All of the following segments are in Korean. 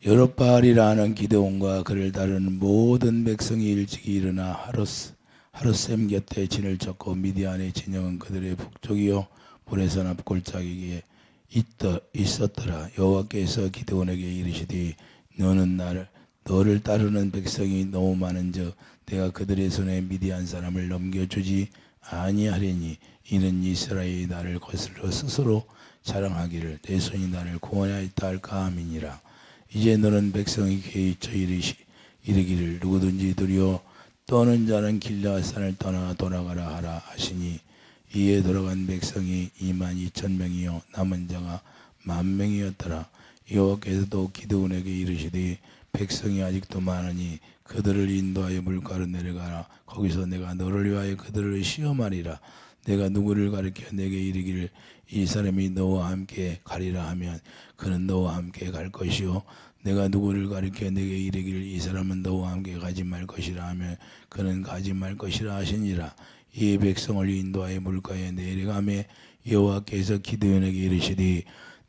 여룻바알이라 하는 기드온과 그를 따르는 모든 백성이 일찍이 일어나 하룻샘 곁에 진을 쳤고 미디안의 진영은 그들의 북쪽이요 물에서 납 골짜기에 있었더라. 여호와께서 기드온에게 이르시되 너를 따르는 백성이 너무 많은즉 내가 그들의 손에 미디안 사람을 넘겨주지 아니하리니 이는 이스라엘이 나를 거슬러 스스로 자랑하기를 내 손이 나를 구원하였다 할까 함이니라. 이제 너는 백성에게 이르기를 누구든지 두려워 떠는 자는 길르앗산을 떠나 돌아가라 하라 하시니 이에 돌아간 백성이 22,000명이요 남은 자가 10,000명이었더라. 여호와께서도 기드온에게 이르시되 백성이 아직도 많으니 그들을 인도하여 물가로 내려가라. 거기서 내가 너를 위하여 그들을 시험하리라. 내가 누구를 가리켜 내게 이르기를 이 사람이 너와 함께 가리라 하면 그는 너와 함께 갈 것이요 내가 누구를 가리켜 내게 이르기를 이 사람은 너와 함께 가지 말 것이라 하면 그는 가지 말 것이라 하시니라. 이 백성을 인도하여 물가에 내려가매 여호와께서 기드온에게 이르시되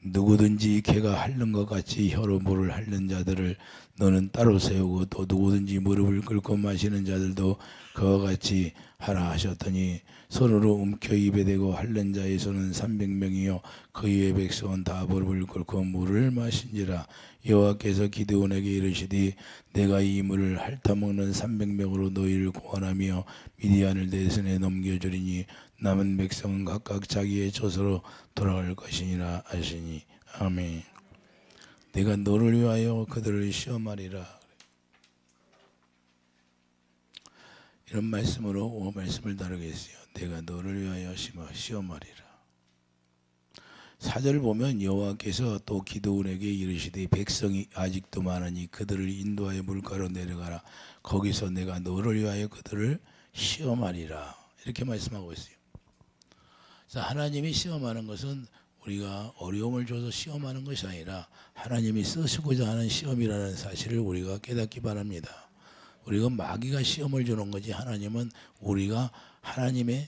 누구든지 개가 핥는 것 같이 혀로 물을 핥는 자들을 너는 따로 세우고 또 누구든지 무릎을 꿇고 마시는 자들도 그와 같이 하라 하셨더니 손으로 움켜 입에 대고 핥는 자의 손은 300명이요 그 위의 백성은 다 무릎을 꿇고 물을 마신지라. 여호와께서 기드온에게 이르시되 내가 이 물을 핥아먹는 300명으로 너희를 구원하며 미디안을 내 손에 넘겨주리니 남은 백성은 각각 자기의 젖으로 돌아갈 것이니라 하시니 아멘. 내가 너를 위하여 그들을 시험하리라. 이런 말씀으로 말씀을 다루겠어요. 내가 너를 위하여 시험하리라. 4절 보면 여호와께서 또 기드온에게 이르시되 백성이 아직도 많으니 그들을 인도하여 물가로 내려가라. 거기서 내가 너를 위하여 그들을 시험하리라. 이렇게 말씀하고 있어요. 자, 하나님이 시험하는 것은 우리가 어려움을 줘서 시험하는 것이 아니라 하나님이 쓰시고자 하는 시험이라는 사실을 우리가 깨닫기 바랍니다. 우리가 마귀가 시험을 주는 거지 하나님은 우리가 하나님의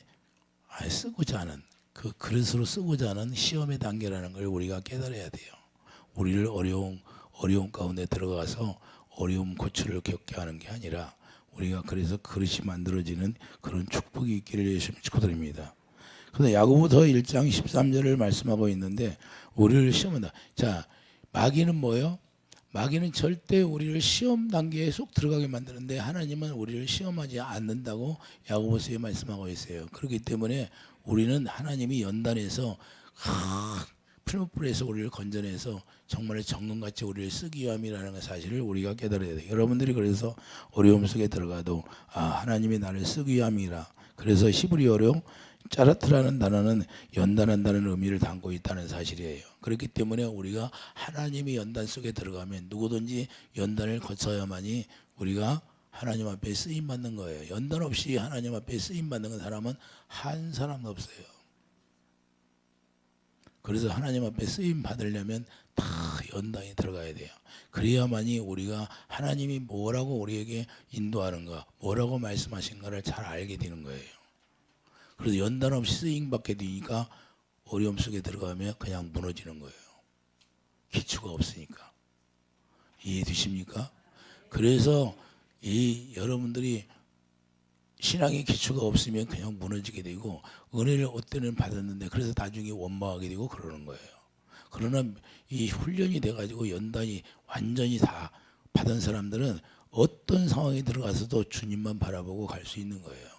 쓰고자 하는 그 그릇으로 쓰고자 하는 시험의 단계라는 걸 우리가 깨달아야 돼요. 우리를 어려움 가운데 들어가서 어려움 고초를 겪게 하는 게 아니라 우리가 그래서 그릇이 만들어지는 그런 축복이 있기를 예수님 축복드립니다. 그래서 야고보서 1장 13절을 말씀하고 있는데 우리를 시험한다. 자, 마귀는 뭐예요? 마귀는 절대 우리를 시험 단계에 쏙 들어가게 만드는데 하나님은 우리를 시험하지 않는다고 야고보서에 말씀하고 있어요. 그렇기 때문에 우리는 하나님이 연단해서 풀무불에서 우리를 건져내서 정말 정금같이 우리를 쓰기 위함이라는 사실을 우리가 깨달아야 돼요. 여러분들이 그래서 어려움 속에 들어가도 하나님이 나를 쓰기 위함이라. 그래서 히브리어로 짜라트라는 단어는 연단한다는 의미를 담고 있다는 사실이에요. 그렇기 때문에 우리가 하나님의 연단 속에 들어가면 누구든지 연단을 거쳐야만이 우리가 하나님 앞에 쓰임 받는 거예요. 연단 없이 하나님 앞에 쓰임 받는 사람은 한 사람도 없어요. 그래서 하나님 앞에 쓰임 받으려면 다 연단이 들어가야 돼요. 그래야만이 우리가 하나님이 뭐라고 우리에게 인도하는가, 뭐라고 말씀하신가를 잘 알게 되는 거예요. 그래서 연단 없이 쓰임 받게 되니까 어려움 속에 들어가면 그냥 무너지는 거예요. 기초가 없으니까. 이해 되십니까? 그래서 여러분들이 신앙의 기초가 없으면 그냥 무너지게 되고 은혜를 어때는 받았는데 그래서 나중에 원망하게 되고 그러는 거예요. 그러나 이 훈련이 돼가지고 연단이 완전히 다 받은 사람들은 어떤 상황에 들어가서도 주님만 바라보고 갈 수 있는 거예요.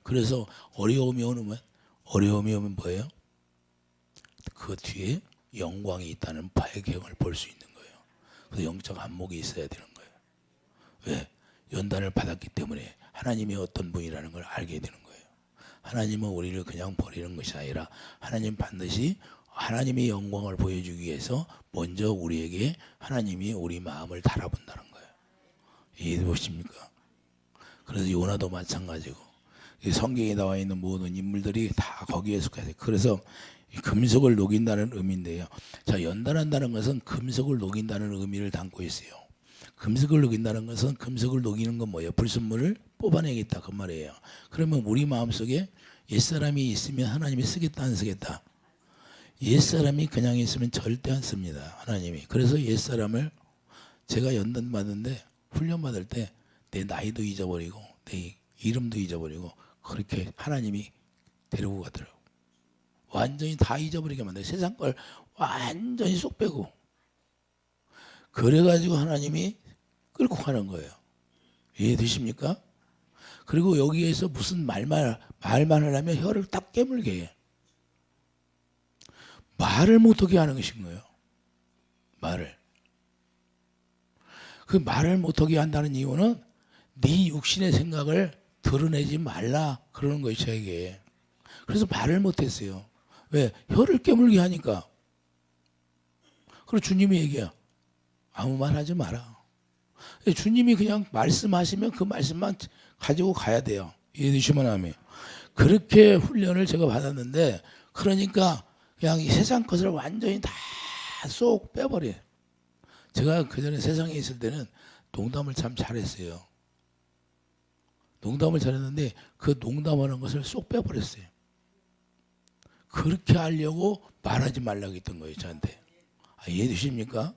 그래서 어려움이 오면 뭐예요? 그 뒤에 영광이 있다는 발경을 볼 수 있는 거예요. 그래서 영적 안목이 있어야 되는 거예요. 왜? 연단을 받았기 때문에 하나님이 어떤 분이라는 걸 알게 되는 거예요. 하나님은 우리를 그냥 버리는 것이 아니라 하나님 반드시 하나님의 영광을 보여주기 위해서 먼저 우리에게 하나님이 우리 마음을 달아본다는 거예요. 이해해 보십니까? 그래서 요나도 마찬가지고 성경에 나와 있는 모든 인물들이 다 거기에 속해요. 그래서 금속을 녹인다는 의미인데요. 자, 연단한다는 것은 금속을 녹인다는 의미를 담고 있어요. 금속을 녹인다는 것은 금속을 녹이는 건 뭐예요? 불순물을 뽑아내겠다 그 말이에요. 그러면 우리 마음속에 옛사람이 있으면 하나님이 쓰겠다 안 쓰겠다? 옛사람이 그냥 있으면 절대 안 씁니다. 하나님이. 그래서 옛사람을 제가 연단 받는데 훈련 받을 때 내 나이도 잊어버리고 내 이름도 잊어버리고 그렇게 하나님이 데리고 가더라고. 완전히 다 잊어버리게 만들어요. 세상 걸 완전히 쏙 빼고. 그래가지고 하나님이 끌고 가는 거예요. 이해되십니까? 그리고 여기에서 무슨 말만 하려면 혀를 딱 깨물게 해. 말을 못하게 하는 것인 거예요. 말을. 그 말을 못하게 한다는 이유는 네 육신의 생각을 드러내지 말라 그러는 거예요. 저에게. 그래서 말을 못했어요. 왜? 혀를 깨물게 하니까. 그리고 주님이 얘기해요. 아무 말 하지 마라. 주님이 그냥 말씀하시면 그 말씀만 가지고 가야 돼요. 이해되시면 하면. 그렇게 훈련을 제가 받았는데 그러니까 그냥 이 세상 것을 완전히 다 쏙 빼버려요. 제가 그전에 세상에 있을 때는 농담을 참 잘했어요. 농담을 잘했는데 그 농담하는 것을 쏙 빼버렸어요. 그렇게 하려고 말하지 말라고 했던 거예요. 저한테. 이해되십니까?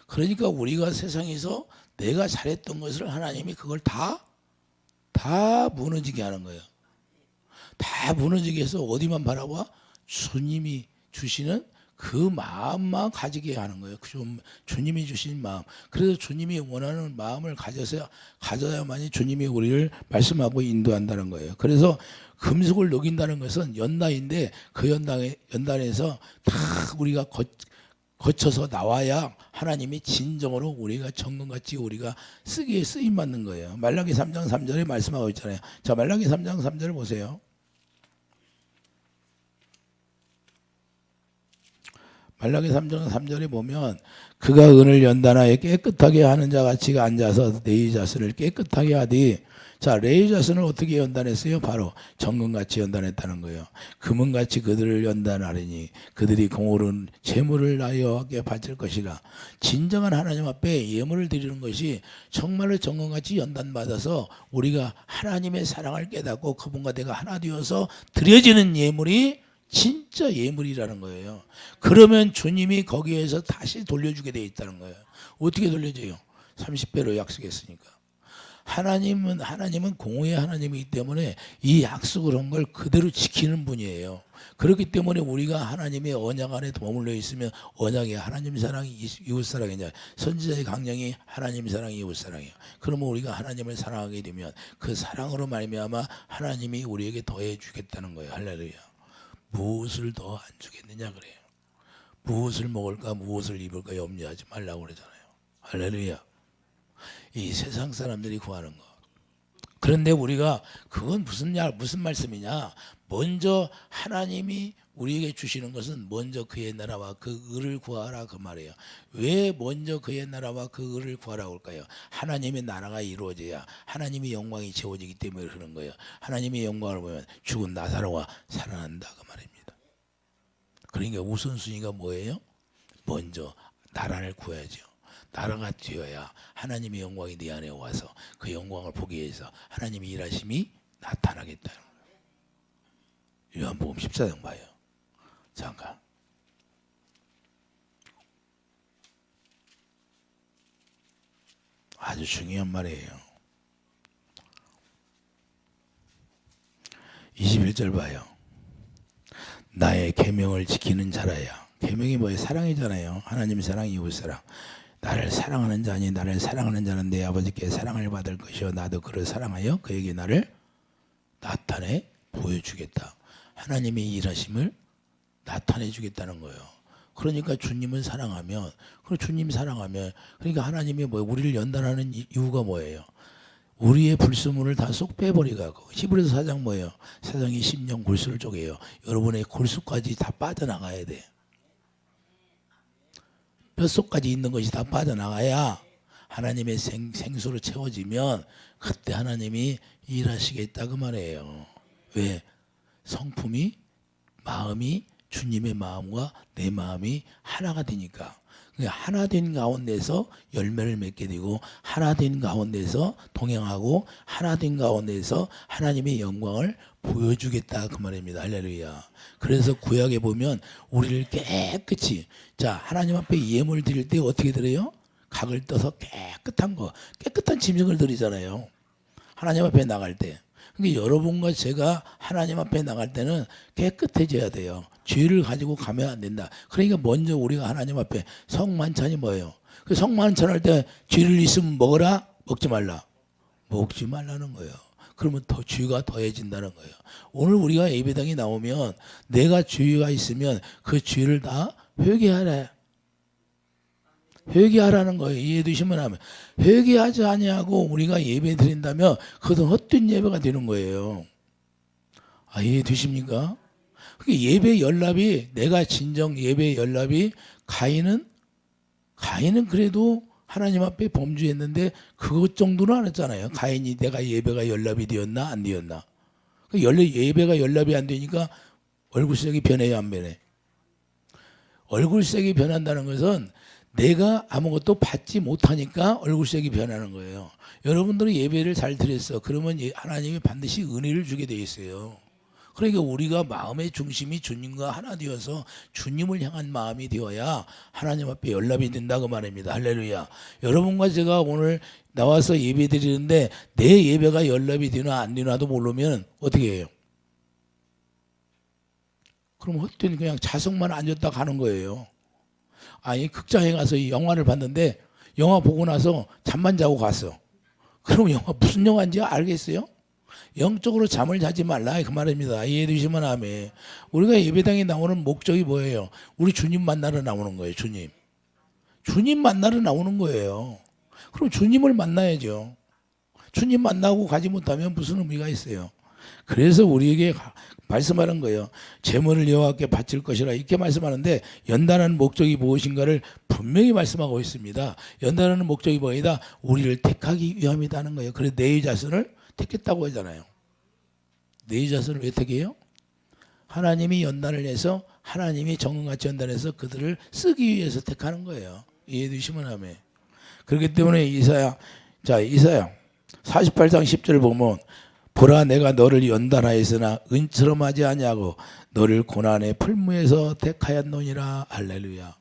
그러니까 우리가 세상에서 내가 잘했던 것을 하나님이 그걸 다 무너지게 하는 거예요. 다 무너지게 해서 어디만 바라봐? 주님이 주시는 그 마음만 가지게 하는 거예요. 주님이 주신 마음. 그래서 주님이 원하는 마음을 가져야만이 주님이 우리를 말씀하고 인도한다는 거예요. 그래서 금속을 녹인다는 것은 연단인데 그 연단에서 다 우리가 거쳐서 나와야 하나님이 진정으로 우리가 정금같이 우리가 쓰기에 쓰임 받는 거예요. 말라기 3장 3절에 말씀하고 있잖아요. 자, 말라기 3장 3절을 보세요. 말라기 3장 3절에 보면 그가 은을 연단하여 깨끗하게 하는 자 같이 앉아서 네 자신을 깨끗하게 하디. 자, 레위 자손을 어떻게 연단했어요? 바로 정금같이 연단했다는 거예요. 금은같이 그들을 연단하리니 그들이 공오른 재물을 나여호와께 바칠 것이라. 진정한 하나님 앞에 예물을 드리는 것이 정말로 정금같이 연단받아서 우리가 하나님의 사랑을 깨닫고 그분과 내가 하나 되어서 드려지는 예물이 진짜 예물이라는 거예요. 그러면 주님이 거기에서 다시 돌려주게 돼 있다는 거예요. 어떻게 돌려줘요? 30배로 약속했으니까. 하나님은 공의의 하나님이기 때문에 이 약속을 한 걸 그대로 지키는 분이에요. 그렇기 때문에 우리가 하나님의 언약 안에 머물러 있으면 언약이 하나님 사랑이 이웃 사랑이냐, 선지자의 강령이 하나님 사랑이 이웃 사랑이에요. 그러면 우리가 하나님을 사랑하게 되면 그 사랑으로 말미암아 하나님이 우리에게 더해 주겠다는 거예요. 할렐루야. 무엇을 더 안 주겠느냐 그래요. 무엇을 먹을까 무엇을 입을까 염려하지 말라고 그러잖아요. 할렐루야. 이 세상 사람들이 구하는 거. 그런데 우리가 그건 무슨 말씀이냐. 먼저 하나님이 우리에게 주시는 것은 먼저 그의 나라와 그 의를 구하라 그 말이에요. 왜 먼저 그의 나라와 그 의를 구하라고 할까요? 하나님의 나라가 이루어져야 하나님의 영광이 채워지기 때문에 그러는 거예요. 하나님의 영광을 보면 죽은 나사로가 살아난다 그 말입니다. 그러니까 우선순위가 뭐예요? 먼저 나라를 구해야죠. 나라가 되어야 하나님의 영광이 네 안에 와서 그 영광을 보기 위해서 하나님의 일하심이 나타나겠다는 거예요. 요한복음 14장 봐요. 잠깐. 아주 중요한 말이에요. 21절 봐요. 나의 계명을 지키는 자라야. 계명이 뭐예요? 사랑이잖아요. 하나님 사랑, 이웃 사랑. 나를 사랑하는 자니 나를 사랑하는 자는 내 아버지께 사랑을 받을 것이요 나도 그를 사랑하여 그에게 나를 나타내 보여주겠다. 하나님의 일하심을 나타내 주겠다는 거예요. 그러니까 주님을 사랑하면, 그러니까 하나님이 뭐예요? 우리를 연단하는 이유가 뭐예요? 우리의 불순물을 다 쏙 빼버리고. 히브리서 4장 뭐예요? 사장이 심령 골수를 쪼개요. 여러분의 골수까지 다 빠져나가야 돼. 뼛속까지 있는 것이 다 빠져나가야 하나님의 생수로 채워지면 그때 하나님이 일하시겠다 그 말이에요. 왜? 성품이, 마음이 주님의 마음과 내 마음이 하나가 되니까. 하나 된 가운데서 열매를 맺게 되고 하나 된 가운데서 동행하고 하나 된 가운데서 하나님의 영광을 보여주겠다 그 말입니다. 할렐루야. 그래서 구약에 보면 우리를 깨끗이, 자, 하나님 앞에 예물 드릴 때 어떻게 드려요? 각을 떠서 깨끗한 짐승을 드리잖아요. 하나님 앞에 나갈 때. 그러니까 여러분과 제가 하나님 앞에 나갈 때는 깨끗해져야 돼요. 죄를 가지고 가면 안 된다. 그러니까 먼저 우리가 하나님 앞에 성만찬이 뭐예요? 그 성만찬 할 때 죄를 있으면 먹어라? 먹지 말라? 먹지 말라는 거예요. 그러면 더 죄가 더해진다는 거예요. 오늘 우리가 예배당에 나오면 내가 죄가 있으면 그 죄를 다 회개하라는 거예요. 이해해 주시면 하면 회개하지 아니하고 우리가 예배 드린다면 그것은 헛된 예배가 되는 거예요. 이해해 주십니까? 예배 연합이 내가 진정 예배 연합이 가인은 그래도 하나님 앞에 범죄했는데 그것 정도는 안 했잖아요. 가인이 내가 예배가 연합이 되었나 안 되었나. 예배가 연합이 안 되니까 얼굴색이 변해요 안 변해. 얼굴색이 변한다는 것은 내가 아무것도 받지 못하니까 얼굴색이 변하는 거예요. 여러분들이 예배를 잘 드렸어. 그러면 하나님이 반드시 은혜를 주게 돼 있어요. 그러니까 우리가 마음의 중심이 주님과 하나 되어서 주님을 향한 마음이 되어야 하나님 앞에 연합이 된다고 말입니다. 할렐루야. 여러분과 제가 오늘 나와서 예배 드리는데 내 예배가 연합이 되나 안 되나도 모르면 어떻게 해요? 그럼 헛된 그냥 자석만 앉았다 가는 거예요. 극장에 가서 영화를 봤는데 영화 보고 나서 잠만 자고 갔어. 그럼 영화 무슨 영화인지 알겠어요? 영적으로 잠을 자지 말라 그 말입니다. 이해해 주시면 아멘. 우리가 예배당에 나오는 목적이 뭐예요? 우리 주님 만나러 나오는 거예요. 주님 만나러 나오는 거예요. 그럼 주님을 만나야죠. 주님 만나고 가지 못하면 무슨 의미가 있어요? 그래서 우리에게 말씀하는 거예요. 제물을 여호와께 바칠 것이라 이렇게 말씀하는데 연단하는 목적이 무엇인가를 분명히 말씀하고 있습니다. 연단하는 목적이 뭐이다? 우리를 택하기 위함이라는 거예요. 그래서 내 자손을 택했다고 하잖아요. 내 자손을 왜 택해요? 하나님이 연단을 해서 하나님이 정금같이 연단해서 그들을 쓰기 위해서 택하는 거예요. 이해해 주시면 아멘. 그렇기 때문에 이사야 48장 10절 보면 보라 내가 너를 연단하였으나 은처럼 하지 아니하고 너를 고난의 풀무에서 택하였노니라. 할렐루야.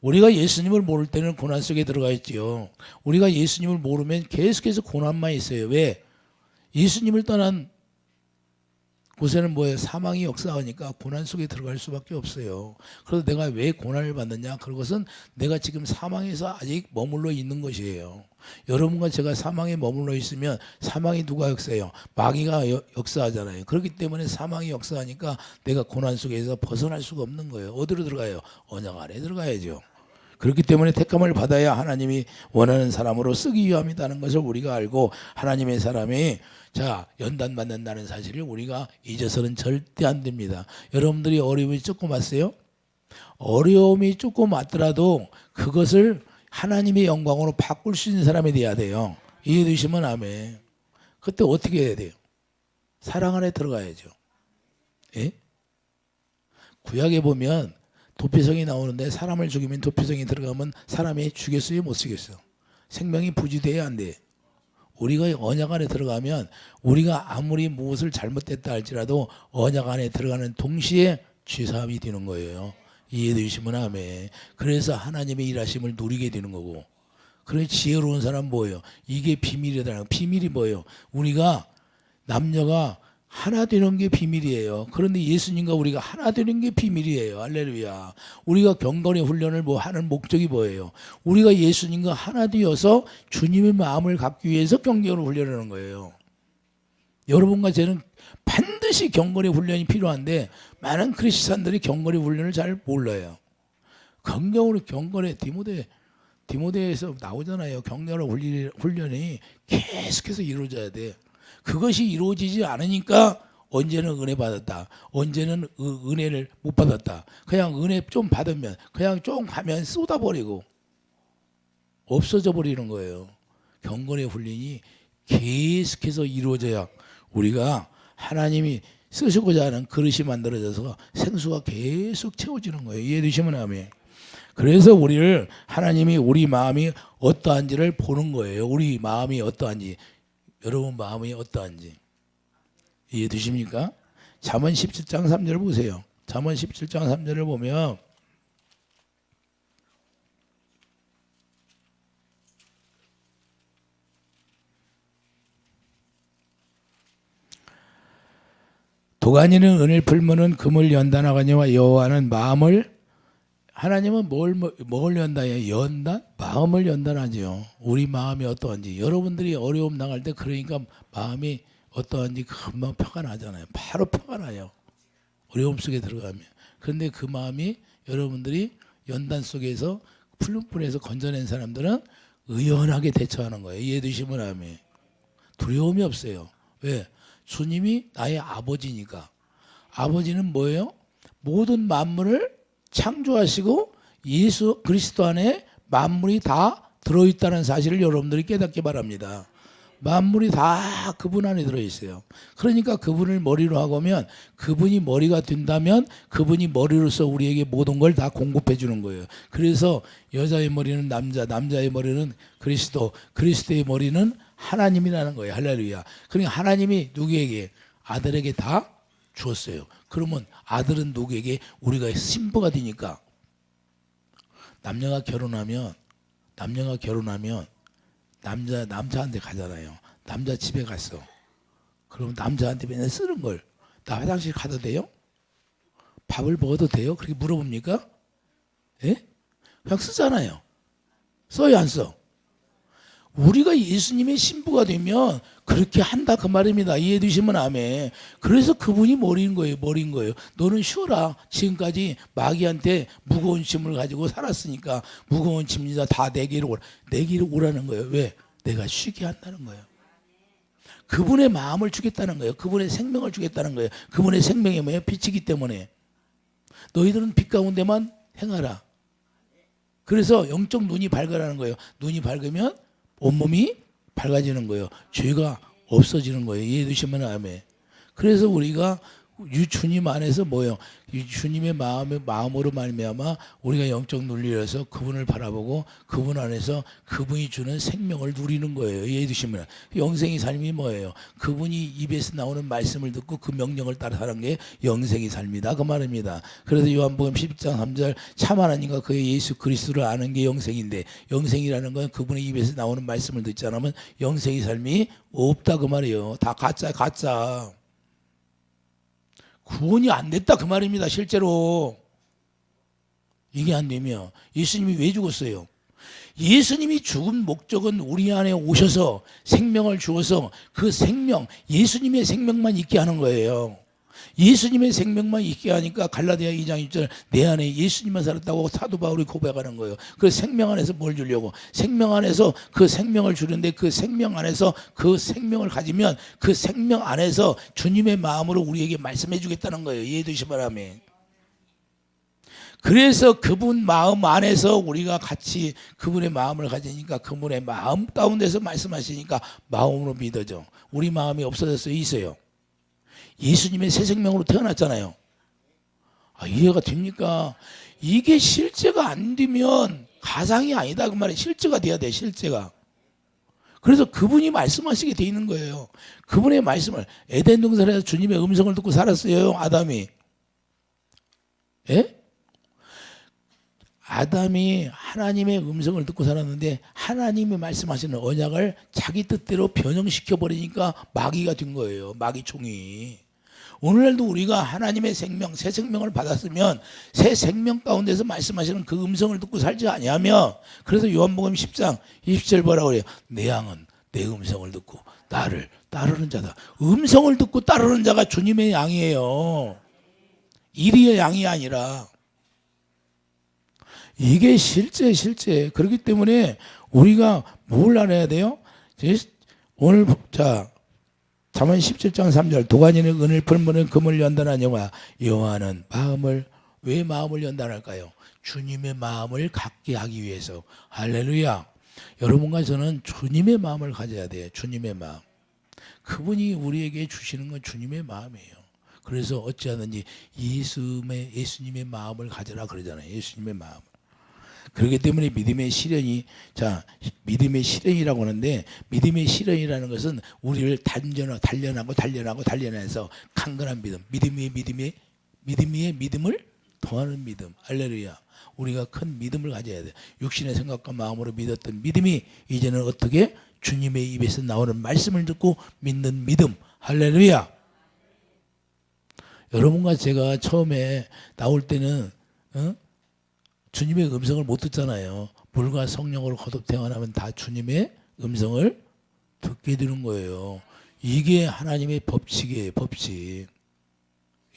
우리가 예수님을 모를 때는 고난 속에 들어가 있지요. 우리가 예수님을 모르면 계속해서 고난만 있어요. 왜? 예수님을 떠난 곳에는 뭐예요? 사망이 역사하니까 고난 속에 들어갈 수밖에 없어요. 그래서 내가 왜 고난을 받느냐? 그것은 내가 지금 사망에서 아직 머물러 있는 것이에요. 여러분과 제가 사망에 머물러 있으면 사망이 누가 역사해요? 마귀가 역사하잖아요. 그렇기 때문에 사망이 역사하니까 내가 고난 속에서 벗어날 수가 없는 거예요. 어디로 들어가요? 언약 안에 들어가야죠. 그렇기 때문에 택함을 받아야 하나님이 원하는 사람으로 쓰기 위함이라는 것을 우리가 알고 하나님의 사람이 연단받는다는 사실을 우리가 잊어서는 절대 안 됩니다. 여러분들이 어려움이 조금 왔어요? 어려움이 조금 왔더라도 그것을 하나님의 영광으로 바꿀 수 있는 사람이 돼야 돼요. 이해해 주시면 아멘. 그때 어떻게 해야 돼요? 사랑 안에 들어가야죠. 예? 구약에 보면 도피성이 나오는데 사람을 죽이면 도피성이 들어가면 사람이 죽였어요? 못 죽였어요? 생명이 부지돼야 안 돼. 우리가 언약 안에 들어가면 우리가 아무리 무엇을 잘못했다 할지라도 언약 안에 들어가는 동시에 죄사함이 되는 거예요. 이해해 주시면 아멘. 그래서 하나님의 일하심을 누리게 되는 거고. 그래 지혜로운 사람 뭐예요? 이게 비밀이라는 비밀이 뭐예요? 우리가 남녀가 하나 되는 게 비밀이에요. 그런데 예수님과 우리가 하나 되는 게 비밀이에요. 할렐루야. 우리가 경건의 훈련을 하는 목적이 뭐예요? 우리가 예수님과 하나 되어서 주님의 마음을 갖기 위해서 경건의 훈련을 하는 거예요. 여러분과 저는 반드시 경건의 훈련이 필요한데 많은 크리스찬들이 경건의 훈련을 잘 몰라요. 경건의 디모데에서 나오잖아요. 경건의 훈련이 계속해서 이루어져야 돼. 그것이 이루어지지 않으니까 언제는 은혜 받았다. 언제는 은혜를 못 받았다. 그냥 은혜 좀 받으면 그냥 좀 가면 쏟아버리고 없어져 버리는 거예요. 경건의 훈련이 계속해서 이루어져야 우리가 하나님이 쓰시고자 하는 그릇이 만들어져서 생수가 계속 채워지는 거예요. 이해해 주시면 아멘. 그래서 우리를 하나님이 우리 마음이 어떠한지를 보는 거예요. 우리 마음이 어떠한지. 여러분 마음이 어떠한지 이해 되십니까? 잠언 17장 3절을 보세요. 잠언 17장 3절을 보면 도가니는 은을 풀무는 금을 연단하거니와 여호와는 마음을 하나님은 뭘 연단해요? 연단? 마음을 연단하죠. 우리 마음이 어떠한지. 여러분들이 어려움 당할 때 그러니까 마음이 어떠한지 금방 표가 나잖아요. 바로 표가 나요. 어려움 속에 들어가면. 그런데 그 마음이 여러분들이 연단 속에서 풀무불에서 건져낸 사람들은 의연하게 대처하는 거예요. 이해되시면 아멘. 두려움이 없어요. 왜? 주님이 나의 아버지니까. 아버지는 뭐예요? 모든 만물을 창조하시고 예수 그리스도 안에 만물이 다 들어있다는 사실을 여러분들이 깨닫기 바랍니다. 만물이 다 그분 안에 들어있어요. 그러니까 그분을 머리로 하고면 그분이 머리가 된다면 그분이 머리로서 우리에게 모든 걸 다 공급해 주는 거예요. 그래서 여자의 머리는 남자, 남자의 머리는 그리스도, 그리스도의 머리는 하나님이라는 거예요. 할렐루야. 그러니까 하나님이 누구에게? 아들에게 다 주었어요. 그러면 아들은 누구에게? 우리가 신부가 되니까. 남녀가 결혼하면 남자한테 가잖아요. 남자 집에 갔어. 그럼 남자한테 맨날 쓰는 걸, 나 화장실 가도 돼요? 밥을 먹어도 돼요? 그렇게 물어봅니까? 예? 그냥 쓰잖아요. 써요, 안 써? 우리가 예수님의 신부가 되면 그렇게 한다 그 말입니다. 이해되시면 아멘. 그래서 그분이 머리인 거예요. 너는 쉬어라. 지금까지 마귀한테 무거운 짐을 가지고 살았으니까 무거운 짐이다 다 내게로 오라는 거예요. 왜? 내가 쉬게 한다는 거예요. 그분의 마음을 주겠다는 거예요. 그분의 생명을 주겠다는 거예요. 그분의 생명이 뭐예요? 빛이기 때문에. 너희들은 빛 가운데만 행하라. 그래서 영적 눈이 밝으라는 거예요. 눈이 밝으면 온몸이 밝아지는 거예요. 죄가 없어지는 거예요. 이해되시면 아멘. 그래서 우리가 주님 안에서 뭐예요? 주님의 마음으로 말미암아 우리가 영적 눈리라서 그분을 바라보고 그분 안에서 그분이 주는 생명을 누리는 거예요. 이해되시면 영생의 삶이 뭐예요? 그분이 입에서 나오는 말씀을 듣고 그 명령을 따라 사는 게 영생의 삶이다 그 말입니다. 그래서 요한복음 10장 3절 참 하나님과 그의 예수 그리스도를 아는 게 영생인데, 영생이라는 건 그분의 입에서 나오는 말씀을 듣지 않으면 영생의 삶이 없다 그 말이에요. 다 가짜. 구원이 안 됐다 그 말입니다. 실제로 이게 안 되면 예수님이 왜 죽었어요? 예수님이 죽은 목적은 우리 안에 오셔서 생명을 주어서 그 생명, 예수님의 생명만 있게 하는 거예요. 예수님의 생명만 있게 하니까 갈라디아 2장 1절 내 안에 예수님만 살았다고 사도 바울이 고백하는 거예요. 그 생명 안에서 뭘 주려고? 생명 안에서 그 생명을 주는데 그 생명 안에서 그 생명을 가지면 그 생명 안에서 주님의 마음으로 우리에게 말씀해 주겠다는 거예요. 이해되시면 아멘. 그래서 그분 마음 안에서 우리가 같이 그분의 마음을 가지니까 그분의 마음 가운데서 말씀하시니까 마음으로 믿어져. 우리 마음이 없어졌어요? 있어요? 예수님의 새 생명으로 태어났잖아요. 이해가 됩니까? 이게 실제가 안 되면 가상이 아니다 그 말이에요. 실제가 돼야 돼. 실제가. 그래서 그분이 말씀하시게 돼 있는 거예요. 그분의 말씀을 에덴 동산에서 주님의 음성을 듣고 살았어요. 아담이. 예? 아담이 하나님의 음성을 듣고 살았는데 하나님이 말씀하시는 언약을 자기 뜻대로 변형시켜 버리니까 마귀가 된 거예요. 마귀총이. 오늘날도 우리가 하나님의 생명, 새 생명을 받았으면 새 생명 가운데서 말씀하시는 그 음성을 듣고 살지 아니하며, 그래서 요한복음 10장 20절 뭐라고 그래요? 내 양은 내 음성을 듣고 나를 따르는 자다. 음성을 듣고 따르는 자가 주님의 양이에요. 이리의 양이 아니라. 이게 실제. 그렇기 때문에 우리가 뭘 알아야 돼요? 오늘 잠언 17장 3절 도가니는 은을 풀무는 금을 연단하니와 여호와는 왜 마음을 연단할까요? 주님의 마음을 갖게 하기 위해서. 할렐루야. 여러분과 저는 주님의 마음을 가져야 돼요. 주님의 마음. 그분이 우리에게 주시는 건 주님의 마음이에요. 그래서 어찌하든지 예수님의 마음을 가져라 그러잖아요. 예수님의 마음. 그렇기 때문에 믿음의 실현이라고 하는데, 믿음의 실현이라는 것은 우리를 단련해서 강건한 믿음을 더하는 믿음. 할렐루야. 우리가 큰 믿음을 가져야 돼. 육신의 생각과 마음으로 믿었던 믿음이 이제는 어떻게? 주님의 입에서 나오는 말씀을 듣고 믿는 믿음. 할렐루야. 여러분과 제가 처음에 나올 때는 주님의 음성을 못 듣잖아요. 물과 성령으로 거듭 태어나면 다 주님의 음성을 듣게 되는 거예요. 이게 하나님의 법칙이에요. 법칙.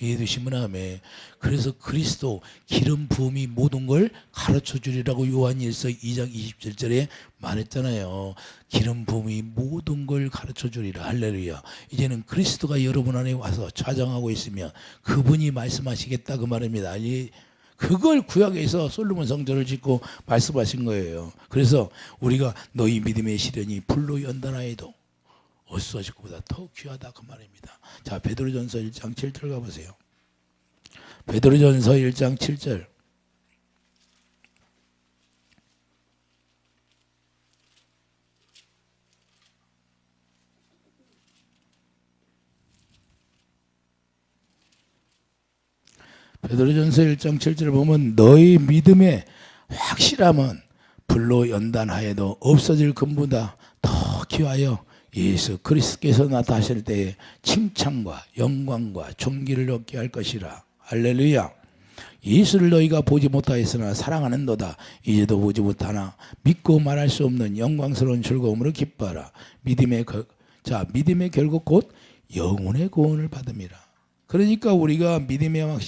이해되시면 아멘. 그래서 그리스도 기름 부음이 모든 걸 가르쳐 주리라고 요한일서 2장 27절에 말했잖아요. 기름 부음이 모든 걸 가르쳐 주리라. 할렐루야. 이제는 그리스도가 여러분 안에 와서 좌정하고 있으면 그분이 말씀하시겠다 그 말입니다. 그걸 구약에서 솔로몬 성전을 짓고 말씀하신 거예요. 그래서 우리가 너희 믿음의 시련이 불로 연단하여도 어수하실 것보다 더 귀하다 그 말입니다. 자, 베드로전서 1장 7절 가보세요. 베드로전서 1장 7절. 베드로전서 1장 7절을 보면 너희 믿음의 확실함은 불로 연단하여도 없어질 것보다 더 귀하여 예수 그리스도께서 나타나실 때에 칭찬과 영광과 존귀를 얻게 할 것이라. 할렐루야. 예수를 너희가 보지 못하였으나 사랑하는도다. 이제도 보지 못하나 믿고 말할 수 없는 영광스러운 즐거움으로 기뻐하라. 믿음의 결국 곧 영혼의 구원을 받음이라. 그러니까 우리가 믿음의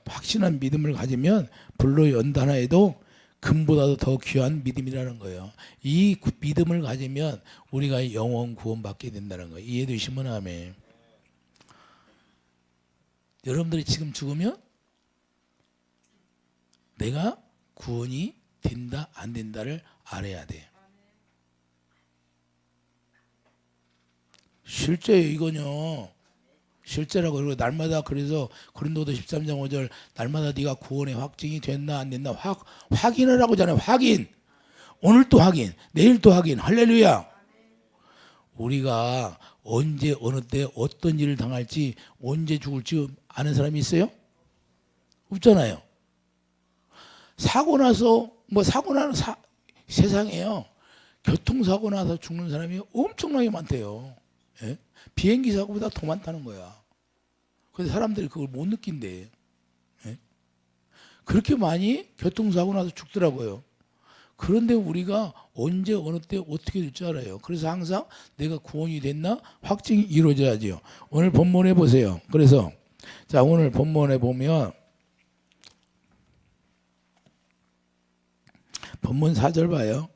확신한 믿음을 가지면 불로 연단하여도 금보다도 더 귀한 믿음이라는 거예요. 이 믿음을 가지면 우리가 영원 구원받게 된다는 거예요. 이해되시면 아멘. 여러분들이 지금 죽으면 내가 구원이 된다 안 된다를 알아야 돼. 실제 이거요. 실제라고. 그리고 날마다 그래서 고린도서 13장 5절 날마다 네가 구원의 확증이 됐나 안 됐나 확인을 하고 잖아요. 확인. 오늘 또 확인, 내일 또 확인. 할렐루야. 우리가 언제 어느 때 어떤 일을 당할지 언제 죽을지 아는 사람이 있어요? 없잖아요. 사고 나서 세상에요. 교통사고 나서 죽는 사람이 엄청나게 많대요. 예? 비행기 사고보다 더 많다는 거야. 근데 사람들이 그걸 못 느낀대. 예? 그렇게 많이 교통사고 나서 죽더라고요. 그런데 우리가 언제 어느 때 어떻게 될 줄 알아요. 그래서 항상 내가 구원이 됐나 확증이 이루어져야죠. 오늘 본문에 보세요. 그래서 자, 오늘 본문에 보면 본문 4절 봐요.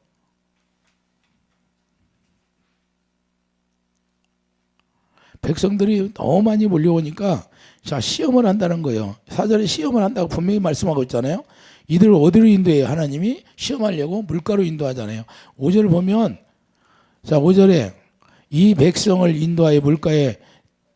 백성들이 너무 많이 몰려오니까 자, 시험을 한다는 거예요. 4절에 시험을 한다고 분명히 말씀하고 있잖아요. 이들을 어디로 인도해요? 하나님이 시험하려고 물가로 인도하잖아요. 5절 보면 자, 5절에 이 백성을 인도하여 물가에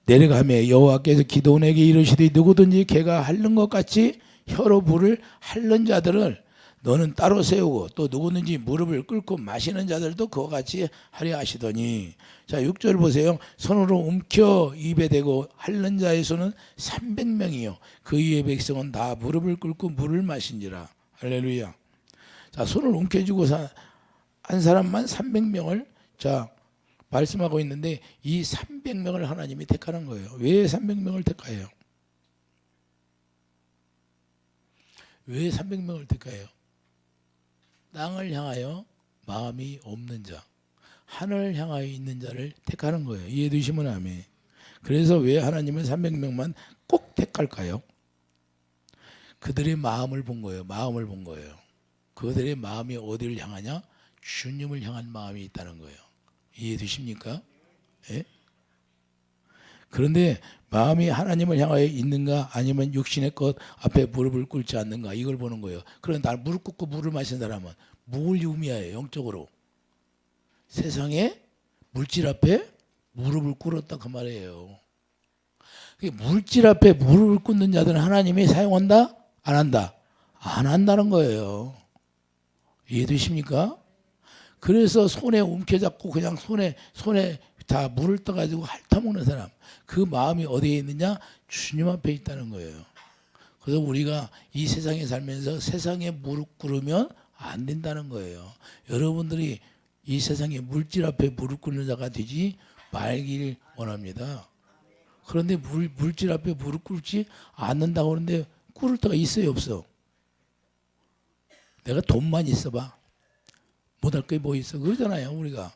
내려가며 여호와께서 기드온에게 이르시되 누구든지 개가 핥는 것 같이 혀로 물을 핥는 자들을 너는 따로 세우고 또 누구든지 무릎을 꿇고 마시는 자들도 그와 같이 하려 하시더니. 자, 6절 보세요. 손으로 움켜 입에 대고 핥는 자의 수는 300명이요 그 이의 백성은 다 무릎을 꿇고 물을 마신지라. 할렐루야. 자, 손을 움켜쥐고 한 사람만 300명을 자 말씀하고 있는데 이 300명을 하나님이 택하는 거예요. 왜 300명을 택해요? 왜 300명을 택해요? 땅을 향하여 마음이 없는 자, 하늘을 향하여 있는 자를 택하는 거예요. 이해되시면 아멘. 그래서 왜 하나님은 300명만 꼭 택할까요? 그들의 마음을 본 거예요. 마음을 본 거예요. 그들의 마음이 어디를 향하냐? 주님을 향한 마음이 있다는 거예요. 이해되십니까? 예? 그런데 마음이 하나님을 향하여 있는가 아니면 육신의 것 앞에 무릎을 꿇지 않는가 이걸 보는 거예요. 그런데 날 무릎 꿇고 물을 마시는 사람은 뭘 의미해요? 영적으로 세상에 물질 앞에 무릎을 꿇었다 그 말이에요. 물질 앞에 무릎을 꿇는 자들은 하나님이 사용한다? 안 한다? 안 한다는 거예요. 이해되십니까? 그래서 손에 움켜잡고 그냥 손에 다 물을 떠가지고 핥아먹는 사람, 그 마음이 어디에 있느냐? 주님 앞에 있다는 거예요. 그래서 우리가 이 세상에 살면서 세상에 무릎 꿇으면 안 된다는 거예요. 여러분들이 이 세상에 물질 앞에 무릎 꿇는 자가 되지 말길 원합니다. 그런데 물질 앞에 무릎 꿇지 않는다고 하는데 꿇을 때가 있어요, 없어? 내가 돈만 있어봐. 못할 게 뭐 있어? 그러잖아요, 우리가.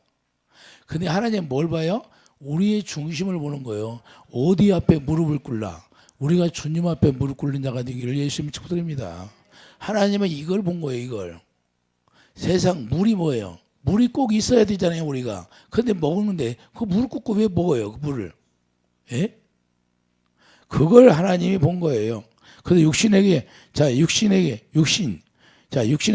근데 하나님 뭘 봐요? 우리의 중심을 보는 거예요. 어디 앞에 무릎을 꿇라? 우리가 주님 앞에 무릎 꿇는 자가 되기를 예수님 축복드립니다. 하나님은 이걸 본 거예요, 이걸. 세상 물이 뭐예요? 물이 꼭 있어야 되잖아요, 우리가. 근데 먹는데 그 무릎 꿇고 왜 먹어요, 그 물을? 예? 그걸 하나님이 본 거예요. 그래서 육신의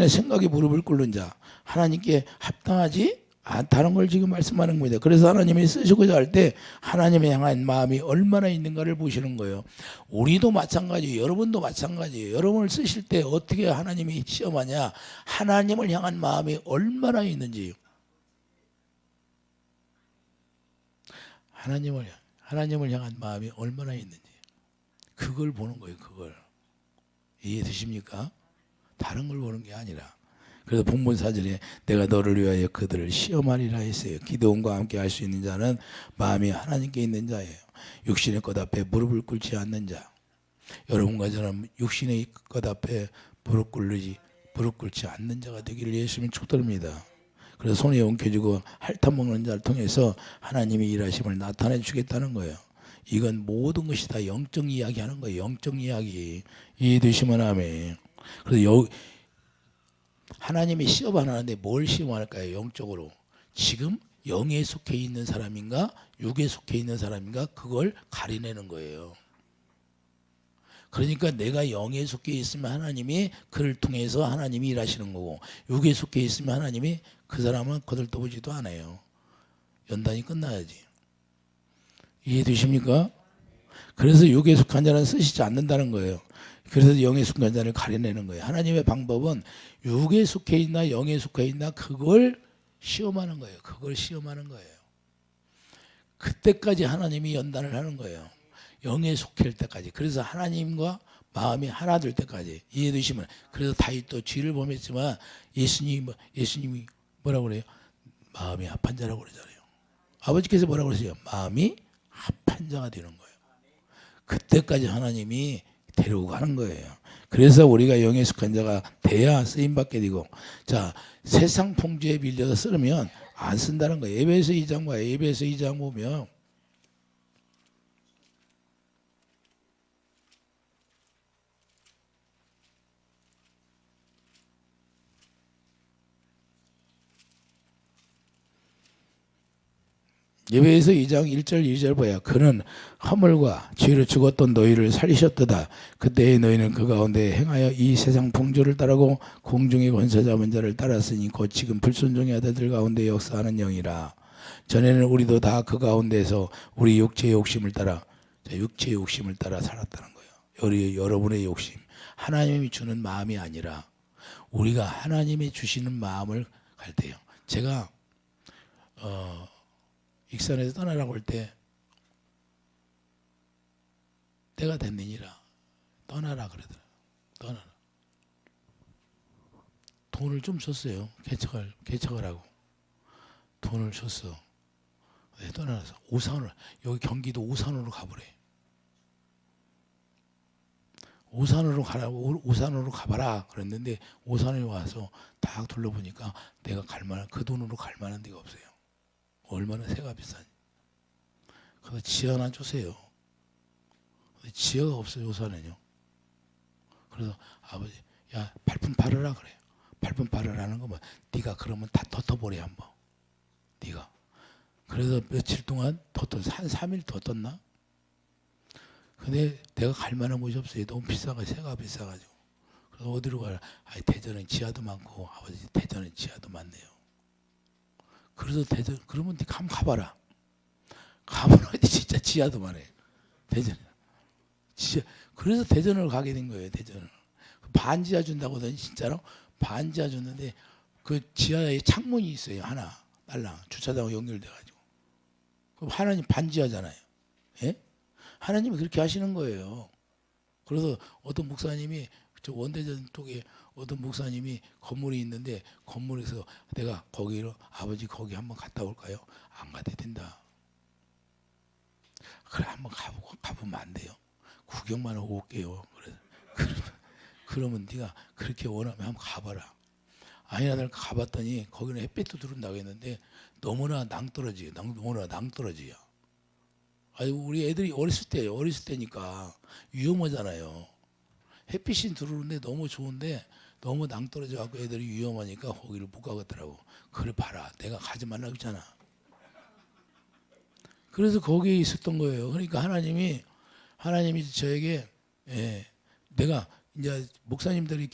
생각에 무릎을 꿇는 자, 하나님께 합당하지 않다는 걸 지금 말씀하는 겁니다. 그래서 하나님이 쓰시고자 할 때 하나님의 향한 마음이 얼마나 있는가를 보시는 거예요. 우리도 마찬가지예요. 여러분도 마찬가지예요. 여러분을 쓰실 때 어떻게 하나님이 시험하냐? 하나님을 향한 마음이 얼마나 있는지. 하나님을 향한 마음이 얼마나 있는지. 그걸 보는 거예요. 그걸. 이해되십니까? 다른 걸 보는 게 아니라. 그래서 본문 4절에 내가 너를 위하여 그들을 시험하리라 했어요. 기드온과 함께 할 수 있는 자는 마음이 하나님께 있는 자예요. 육신의 것 앞에 무릎을 꿇지 않는 자. 여러분과 저는 육신의 것 앞에 무릎 꿇지 않는 자가 되기를 예수님이 축복드립니다. 그래서 손에 엉켜주고 핥아 먹는 자를 통해서 하나님이 일하심을 나타내 주겠다는 거예요. 이건 모든 것이 다 영적 이야기 하는 거예요. 영적 이야기. 이해되시면 아멘. 그래서 하나님이 시험하는데 뭘 시험할까요? 영적으로. 지금 영에 속해 있는 사람인가 육에 속해 있는 사람인가 그걸 가려내는 거예요. 그러니까 내가 영에 속해 있으면 하나님이 그를 통해서 하나님이 일하시는 거고 육에 속해 있으면 하나님이 그 사람은 거들떠보지도 않아요. 연단이 끝나야지. 이해되십니까? 그래서 육에 속한 자는 쓰시지 않는다는 거예요. 그래서 영에 속한 자를 가려내는 거예요. 하나님의 방법은 육에 속해 있나 영에 속해 있나 그걸 시험하는 거예요. 그걸 시험하는 거예요. 그때까지 하나님이 연단을 하는 거예요. 영에 속할 때까지. 그래서 하나님과 마음이 하나 될 때까지. 이해되시면. 그래서 다윗도 죄를 범했지만 예수님이 뭐라고 그래요? 마음이 합한 자라고 그러잖아요. 아버지께서 뭐라고 그러세요? 마음이 합한 자가 되는 거예요. 그때까지 하나님이 데리고 가는 거예요. 그래서 우리가 영에 속한 자가 돼야 쓰임받게 되고, 자, 세상 풍조에 밀려서 쓰면 안 쓴다는 거예요. 에베소 2장 봐요. 에베소 2장 보면 예배에서 2장 1절 2절 봐요. 그는 허물과 죄로 죽었던 너희를 살리셨도다. 그때의 너희는 그 가운데 행하여 이 세상 풍조를 따르고 공중의 권세 잡은 자를 따랐으니 곧 지금 불순종의 아들들 가운데 역사하는 영이라. 전에는 우리도 다 그 가운데서 우리 육체의 욕심을 따라 살았다는 거예요. 여러분의 욕심. 하나님이 주는 마음이 아니라 우리가 하나님이 주시는 마음을 갈 때요. 제가 익산에서 떠나라고 할 때 때가 됐느니라 떠나라 그러더라. 떠나라. 돈을 좀 줬어요. 개척을 하고 돈을 줬어. 네, 떠나서 여기 경기도 오산으로 가보래. 오산으로 가봐라 그랬는데 오산에 와서 다 둘러보니까 내가 그 돈으로 갈 만한 데가 없어요. 얼마나 새가 비싸니. 그래서 지하 하나 주세요. 지하가 없어요, 오산은요. 그래서 아버지, 야, 발품 팔으라 그래요. 발품 팔으라는 거면 네가 그러면 다 덮어버려 한번. 네가. 그래서 며칠 동안 한 3일 더 떴나? 근데 내가 갈 만한 곳이 없어요. 너무 새가 비싸가지고. 그래서 어디로 가라? 대전은 지하도 많고 아버지 대전은 지하도 많네요. 그래서 그러면 한번 가봐라. 가보라. 진짜 지하도 많아요. 대전. 그래서 대전을 가게 된 거예요. 대전을. 반지하 준다고 하더니 진짜로 반지하 줬는데 그 지하에 창문이 있어요. 하나. 딸랑 주차장하고 연결돼가지고. 그럼 하나님 반지하잖아요. 예? 하나님이 그렇게 하시는 거예요. 그래서 어떤 목사님이 저 원대전 쪽에 어떤 목사님이 건물이 있는데 건물에서 내가 거기로 아버지 거기 한번 갔다 올까요? 안 가도 된다. 그래 한번 가보면 안 돼요? 구경만 하고 올게요. 그러면 네가 그렇게 원하면 한번 가봐라. 아니나 다를까 가봤더니 거기는 햇빛도 들어온다고 했는데 너무나 낭떠러지야. 너무나 낭떠러지야. 아니 우리 애들이 어렸을 때니까 위험하잖아요. 햇빛이 들어오는데 너무 좋은데 너무 낭떠러져 갖고 애들이 위험하니까 거기를 못 가겠더라고. 그래 봐라. 내가 가지 말라고 했잖아. 그래서 거기에 있었던 거예요. 그러니까 하나님이 저에게 내가 이제 목사님들이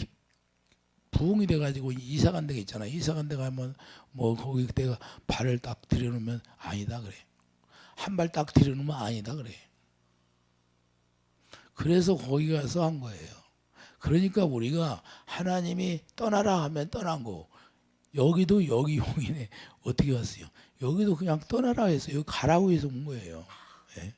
부흥이 돼가지고 이사 간 데가 있잖아. 이사 간 데 가면 뭐 거기 내가 발을 딱 들여놓으면 아니다 그래. 한 발 딱 들여놓으면 아니다 그래. 그래서 거기 가서 한 거예요. 그러니까 우리가 하나님이 떠나라 하면 떠난 거. 여기도 여기 용인에 어떻게 왔어요? 여기도 그냥 떠나라 해서 여기 가라고 해서 온 거예요. 예?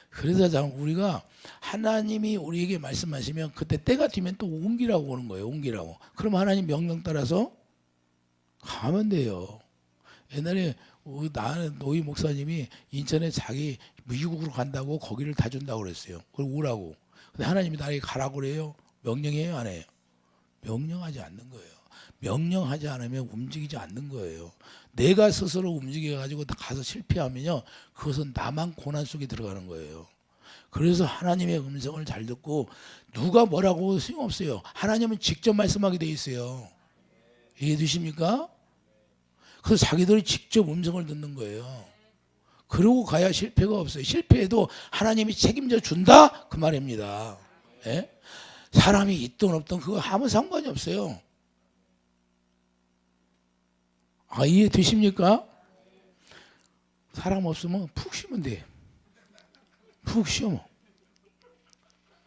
그래서 우리가 하나님이 우리에게 말씀하시면 그때 때가 되면 또 옮기라고 오는 거예요. 옮기라고. 그럼 하나님 명령 따라서 가면 돼요. 옛날에 나는 노희 목사님이 인천에 자기 미국으로 간다고 거기를 다 준다고 그랬어요. 그걸 오라고. 근데 하나님이 나에게 가라고 그래요. 명령해요, 안 해요? 명령하지 않는 거예요. 명령하지 않으면 움직이지 않는 거예요. 내가 스스로 움직여가지고 가서 실패하면요, 그것은 나만 고난 속에 들어가는 거예요. 그래서 하나님의 음성을 잘 듣고 누가 뭐라고 소용없어요. 하나님은 직접 말씀하게 돼 있어요. 이해되십니까? 그래서 자기들이 직접 음성을 듣는 거예요. 그러고 가야 실패가 없어요. 실패해도 하나님이 책임져 준다? 그 말입니다. 예? 사람이 있든 없든 그거 아무 상관이 없어요. 아, 이해되십니까? 사람 없으면 푹 쉬면 돼. 푹 쉬어.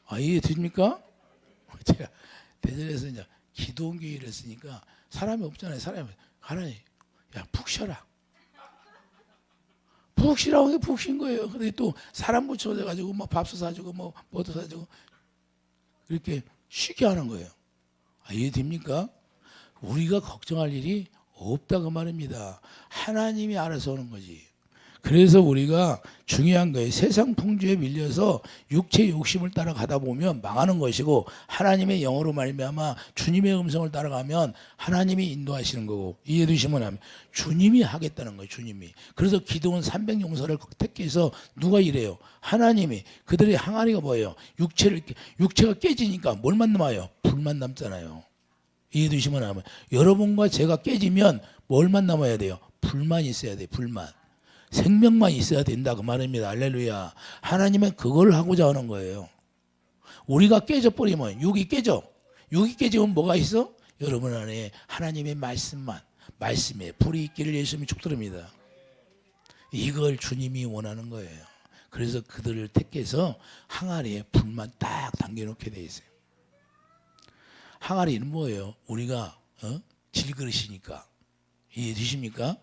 아, 이해되십니까? 제가 대전에서 이제 기도원교회를 했으니까 사람이 없잖아요. 하나님, 야, 푹 쉬어라. 푹 쉬라고 푹 쉰 거예요. 근데 또 사람 붙여가지고 뭐 밥도 사주고 뭐도 사주고 이렇게 쉬게 하는 거예요. 아, 이해됩니까? 우리가 걱정할 일이 없다고 말입니다. 하나님이 알아서 오는 거지. 그래서 우리가 중요한 거예요. 세상 풍조에 밀려서 육체 욕심을 따라가다 보면 망하는 것이고, 하나님의 영으로 말미암아 주님의 음성을 따라가면 하나님이 인도하시는 거고, 이해되시면 하면 주님이 하겠다는 거예요. 주님이. 그래서 기도원 300용사를 택해서 누가 이래요? 하나님이. 그들의 항아리가 뭐예요? 육체가 깨지니까 뭘만 남아요? 불만 남잖아요. 이해되시면 하면 여러분과 제가 깨지면 뭘만 남아야 돼요? 불만 있어야 돼요. 불만. 생명만 있어야 된다 그 말입니다. 할렐루야. 하나님은 그걸 하고자 하는 거예요. 우리가 깨져버리면 육이 깨져. 육이 깨지면 뭐가 있어? 여러분 안에 하나님의 말씀에 불이 있기를 예수님이 축도합니다. 이걸 주님이 원하는 거예요. 그래서 그들을 택해서 항아리에 불만 딱 당겨놓게 돼 있어요. 항아리는 뭐예요? 우리가 질그릇이니까. 이해되십니까?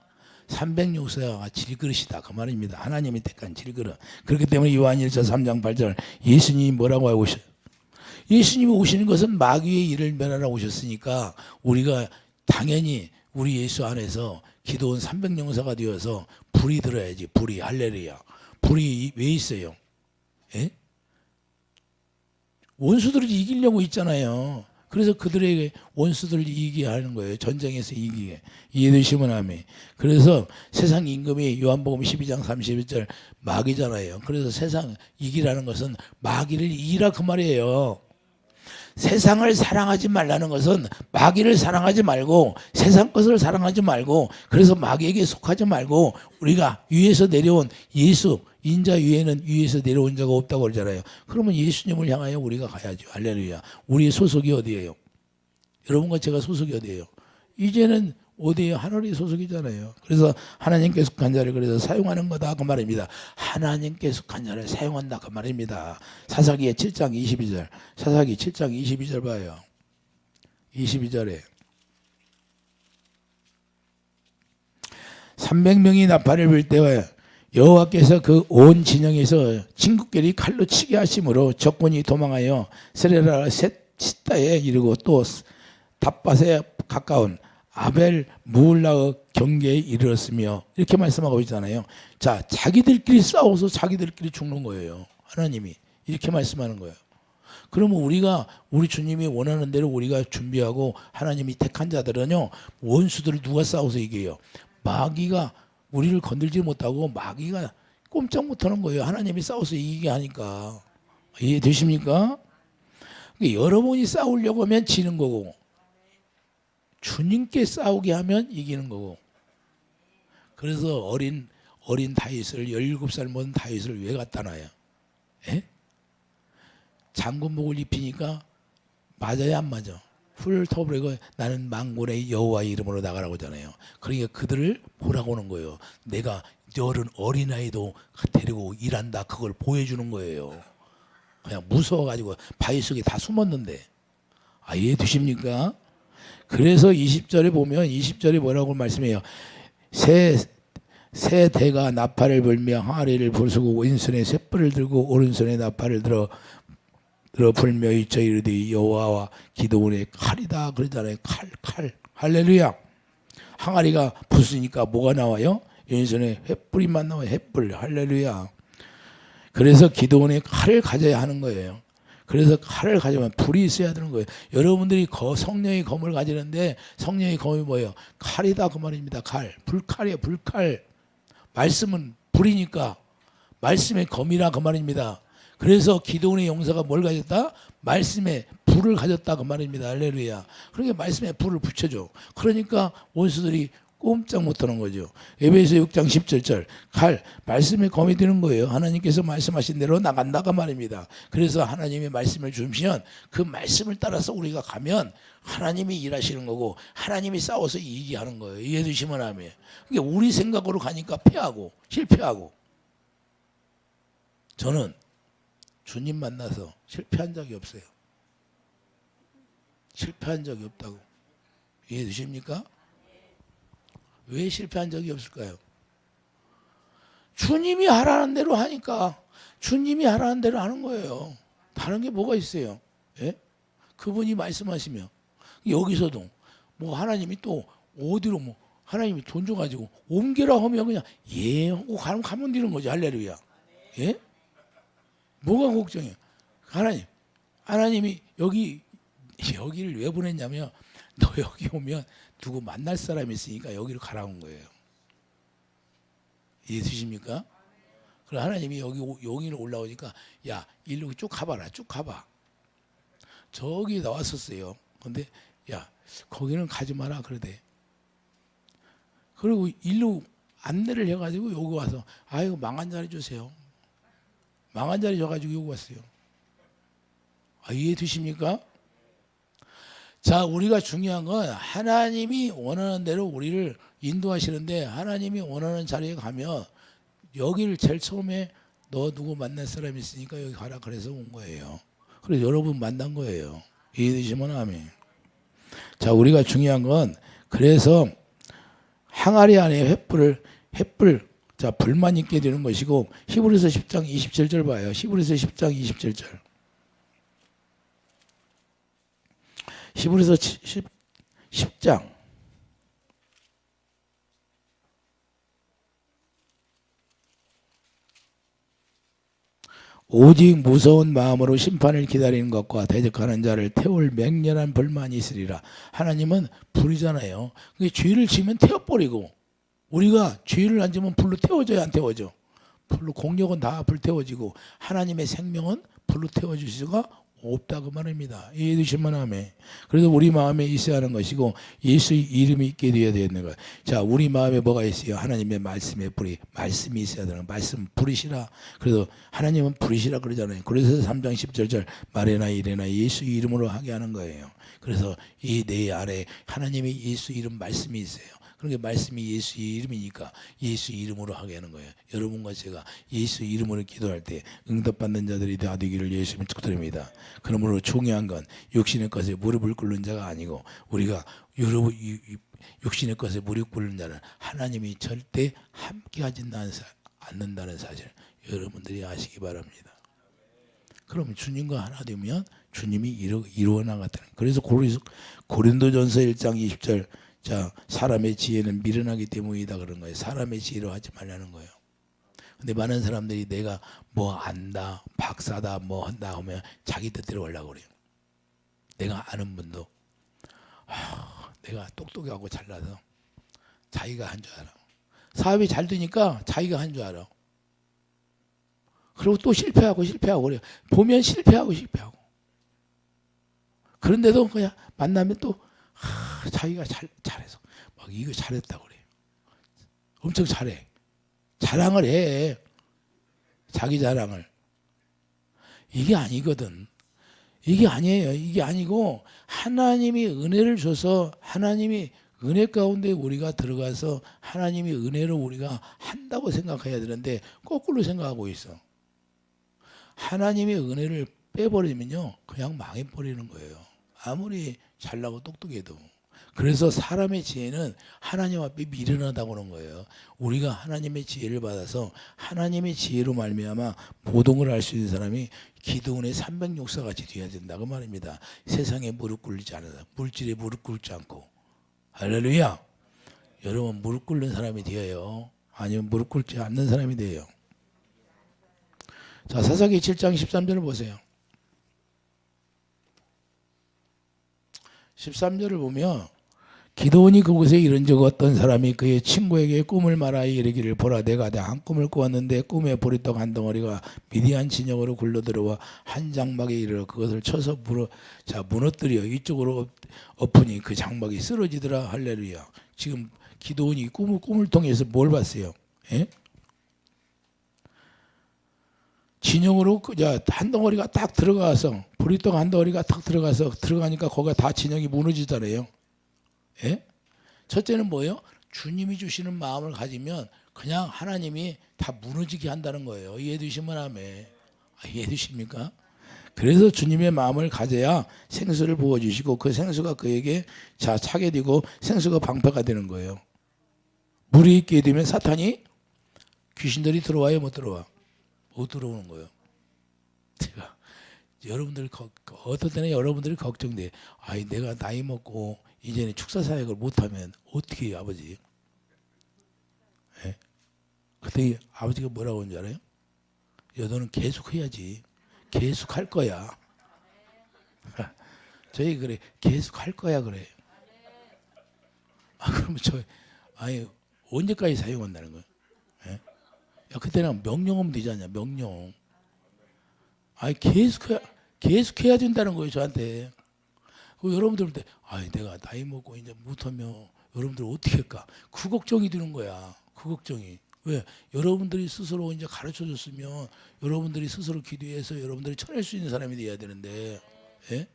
300용사가 질그릇이다 그 말입니다. 하나님이 택한 질그릇. 그렇기 때문에 요한일서 3장 8절 예수님이 뭐라고 하고 오셨어요? 예수님이 오시는 것은 마귀의 일을 멸하러 오셨으니까 우리가 당연히 우리 예수 안에서 기도원 300용사가 되어서 불이 들어야지. 불이. 할렐루야. 불이 왜 있어요? 예? 원수들을 이기려고 있잖아요. 그래서 그들에게 원수들을 이기게 하는 거예요. 전쟁에서 이기게. 이해되시면 아멘. 그래서 세상 임금이 요한복음 12장 31절 마귀잖아요. 그래서 세상 이기라는 것은 마귀를 이기라 그 말이에요. 세상을 사랑하지 말라는 것은 마귀를 사랑하지 말고 세상 것을 사랑하지 말고, 그래서 마귀에게 속하지 말고 우리가 위에서 내려온 예수 인자 위에는 위에서 내려온 자가 없다고 그러잖아요. 그러면 예수님을 향하여 우리가 가야죠. 할렐루야. 우리의 소속이 어디예요? 여러분과 제가 소속이 어디예요? 이제는 어디에요? 하늘의 소속이잖아요. 그래서 하나님께 속한 자를 그래서 사용하는 거다 그 말입니다. 하나님께 속한 자를 사용한다 그 말입니다. 사사기 7장 22절. 사사기 7장 22절 봐요. 22절에 300명이 나팔을 불 때에 여호와께서 그 온 진영에서 친구끼리 칼로 치게 하심으로 적군이 도망하여 세레라 셋시다에 이르고 또 답밭에 가까운 아벨 무울라의 경계에 이르렀으며 이렇게 말씀하고 있잖아요. 자, 자기들끼리 싸워서 자기들끼리 죽는 거예요. 하나님이 이렇게 말씀하는 거예요. 그러면 우리 주님이 원하는 대로 우리가 준비하고 하나님이 택한 자들은요, 원수들을 누가 싸워서 이겨요? 마귀가 우리를 건들지 못하고 마귀가 꼼짝 못하는 거예요. 하나님이 싸워서 이기게 하니까. 이해되십니까? 여러분이 싸우려고 하면 지는 거고, 주님께 싸우게 하면 이기는 거고. 그래서 어린 다윗을 17살 먹은 다윗을 왜 갖다 놔요? 에? 장군복을 입히니까 맞아야 안 맞아? 훑어버리고 나는 만군의 여호와의 이름으로 나가라고 하잖아요. 그러니까 그들을 보라고 하는 거예요. 내가 너른 어린아이도 데리고 일한다. 그걸 보여주는 거예요. 그냥 무서워가지고 바위 속에 다 숨었는데. 이해되십니까? 그래서 20절에 보면 20절에 뭐라고 말씀해요? 새 대가 나팔을 불며 항아리를 부수고 왼손에 쇳불을 들고 오른손에 나팔을 들어 불며 일쳐 이르되 여호와와 기도원의 칼이다 그러잖아요. 칼 할렐루야. 항아리가 부수니까 뭐가 나와요? 왼손에 횃불이만 나와요. 횃불 할렐루야. 그래서 기도원의 칼을 가져야 하는 거예요. 그래서 칼을 가져면 불이 있어야 되는 거예요. 여러분들이 성령의 검을 가지는데 성령의 검이 뭐예요? 칼이다 그 말입니다. 불칼이에요. 불칼. 말씀은 불이니까 말씀의 검이라 그 말입니다. 그래서 기도원의 용사가 뭘 가졌다? 말씀의 불을 가졌다 그 말입니다. 할렐루야. 그러니까 말씀에 불을 붙여줘. 그러니까 원수들이 꼼짝 못하는 거죠. 에베소 6장 17절 칼 말씀의 검이 되는 거예요. 하나님께서 말씀하신 대로 나간다 그 말입니다. 그래서 하나님이 말씀을 주시면 그 말씀을 따라서 우리가 가면 하나님이 일하시는 거고 하나님이 싸워서 이기게 하는 거예요. 이해되시면 아멘. 그러니까 우리 생각으로 가니까 패하고 실패하고. 저는 주님 만나서 실패한 적이 없어요. 실패한 적이 없다고. 이해되십니까? 왜 실패한 적이 없을까요? 주님이 하라는 대로 하니까 주님이 하라는 대로 하는 거예요. 다른 게 뭐가 있어요? 예? 그분이 말씀하시면 여기서도 뭐 하나님이 또 어디로 뭐 하나님이 돈 줘가지고 옮기라 하면 그냥 예 하고 가면 되는 거죠. 할렐루야. 예? 뭐가 걱정이에요? 하나님이 여기를 왜 보냈냐면 너 여기 오면 누구 만날 사람이 있으니까 여기로 가라고 온 거예요. 이해되십니까? 그럼 하나님이 여기로 올라오니까 야 일로 쭉 가봐라. 쭉 가봐. 저기 나왔었어요. 근데 야 거기는 가지 마라 그러대. 그리고 일로 안내를 해가지고 여기 와서 아이고 망한 자리 주세요. 망한 자리 줘가지고 여기 왔어요. 이해되십니까? 자, 우리가 중요한 건 하나님이 원하는 대로 우리를 인도하시는데 하나님이 원하는 자리에 가면 여기를 제일 처음에 너 누구 만날 사람이 있으니까 여기 가라 그래서 온 거예요. 그래서 여러분 만난 거예요. 이해되시면 아멘. 자, 우리가 중요한 건 그래서 항아리 안에 횃불 자 불만 있게 되는 것이고 히브리서 10장 27절 봐요. 히브리서 10장 27절. 히브리서 10장 오직 무서운 마음으로 심판을 기다리는 것과 대적하는 자를 태울 맹렬한 불만이 있으리라. 하나님은 불이잖아요. 죄를 지면 태워버리고 우리가 죄를 안 지면 불로 태워져야 안 태워져. 불로 공력은 다 불태워지고 하나님의 생명은 불로 태워질 수가 없다고 말합니다. 이해되시면 아멘. 그래서 우리 마음에 있어야 하는 것이고 예수의 이름이 있게 되어야 되는 거예요. 자, 우리 마음에 뭐가 있어요? 하나님의 말씀의 불이 말씀이 있어야 되는 거예요. 말씀 불이시라. 그래서 하나님은 불이시라 그러잖아요. 그래서 3장 17절 말해나 이래나 예수 이름으로 하게 하는 거예요. 그래서 이 내 안에 하나님의 예수 이름 말씀이 있어요. 그러니까 말씀이 예수의 이름이니까 예수 이름으로 하게 하는 거예요. 여러분과 제가 예수 이름으로 기도할 때 응답받는 자들이 다 되기를 예수님을 축복드립니다. 그러므로 중요한 건 육신의 것에 무릎을 꿇는 자가 아니고 우리가 육신의 것에 무릎 꿇는 자는 하나님이 절대 함께 하지 않는다는 사실 여러분들이 아시기 바랍니다. 그럼 주님과 하나 되면 주님이 이루어 나갔다는. 그래서 고린도전서 1장 20절 자, 사람의 지혜는 미련하기 때문이다 그런 거예요. 사람의 지혜로 하지 말라는 거예요. 근데 많은 사람들이 내가 뭐 안다, 박사다, 뭐 한다 하면 자기 뜻대로 하려고 그래요. 내가 아는 분도 내가 똑똑하고 잘나서 자기가 한 줄 알아. 사업이 잘 되니까 자기가 한 줄 알아. 그리고 또 실패하고 그래요. 보면 실패하고. 그런데도 그냥 만나면 또 자기가 잘해서 막 이거 잘했다고 그래요. 엄청 잘해. 자랑을 해. 자기 자랑을. 이게 아니거든. 이게 아니에요. 이게 아니고 하나님이 은혜를 줘서 하나님이 은혜 가운데 우리가 들어가서 하나님이 은혜로 우리가 한다고 생각해야 되는데 거꾸로 생각하고 있어. 하나님의 은혜를 빼버리면요 그냥 망해버리는 거예요. 아무리 잘나고 똑똑해도. 그래서 사람의 지혜는 하나님 앞에 미련하다고 그런 거예요. 우리가 하나님의 지혜를 받아서 하나님의 지혜로 말미암아 보동을 할 수 있는 사람이 기드온의 300용사 같이 되어야 된다고 말입니다. 세상에 무릎 꿇지 않아서 물질에 무릎 꿇지 않고. 할렐루야. 여러분 무릎 꿇는 사람이 되어요. 아니면 무릎 꿇지 않는 사람이 돼요. 자, 사사기 7장 13절을 보세요. 13절을 보면 기드온이 그곳에 이른즉 어떤 사람이 그의 친구에게 꿈을 말하여 이르기를 보라 내가 한 꿈을 꾸었는데 꿈에 보리떡 한 덩어리가 미디안 진영으로 굴러들어와 한 장막에 이르러 그것을 쳐서 무너뜨려 이쪽으로 엎으니 그 장막이 쓰러지더라. 할렐루야. 지금 기드온이 꿈을 통해서 뭘 봤어요? 예? 진영으로 한 덩어리가 딱 들어가서 보리떡 한 덩어리가 딱 들어가니까 거기가 다 진영이 무너지잖아요. 예? 첫째는 뭐예요? 주님이 주시는 마음을 가지면 그냥 하나님이 다 무너지게 한다는 거예요. 이해되시면 아멘. 이해되십니까? 그래서 주님의 마음을 가져야 생수를 부어주시고 그 생수가 그에게 차게 되고 생수가 방패가 되는 거예요. 물이 있게 되면 사탄이 귀신들이 들어와요? 못 들어와? 못 들어오는 거예요. 제가 여러분들 어떤 때는 여러분들이 걱정돼. 내가 나이 먹고 이제는 축사 사역을 못하면 어떻게 해요, 아버지? 예? 그때 아버지가 뭐라고 하는 줄 알아요? 너는 계속 해야지. 계속 할 거야. 저희 그래. 계속 할 거야 그래. 그러면 언제까지 사용한다는 거예요? 예? 야, 그때는 명령하면 되지 않냐? 명령. 계속 해야 된다는 거예요, 저한테. 여러분들 볼 때, 내가 나이 먹고 이제 못하면 여러분들 어떻게 할까? 그 걱정이 드는 거야. 그 걱정이. 왜? 여러분들이 스스로 이제 가르쳐 줬으면 여러분들이 스스로 기도해서 여러분들이 쳐낼 수 있는 사람이 돼야 되는데, 예?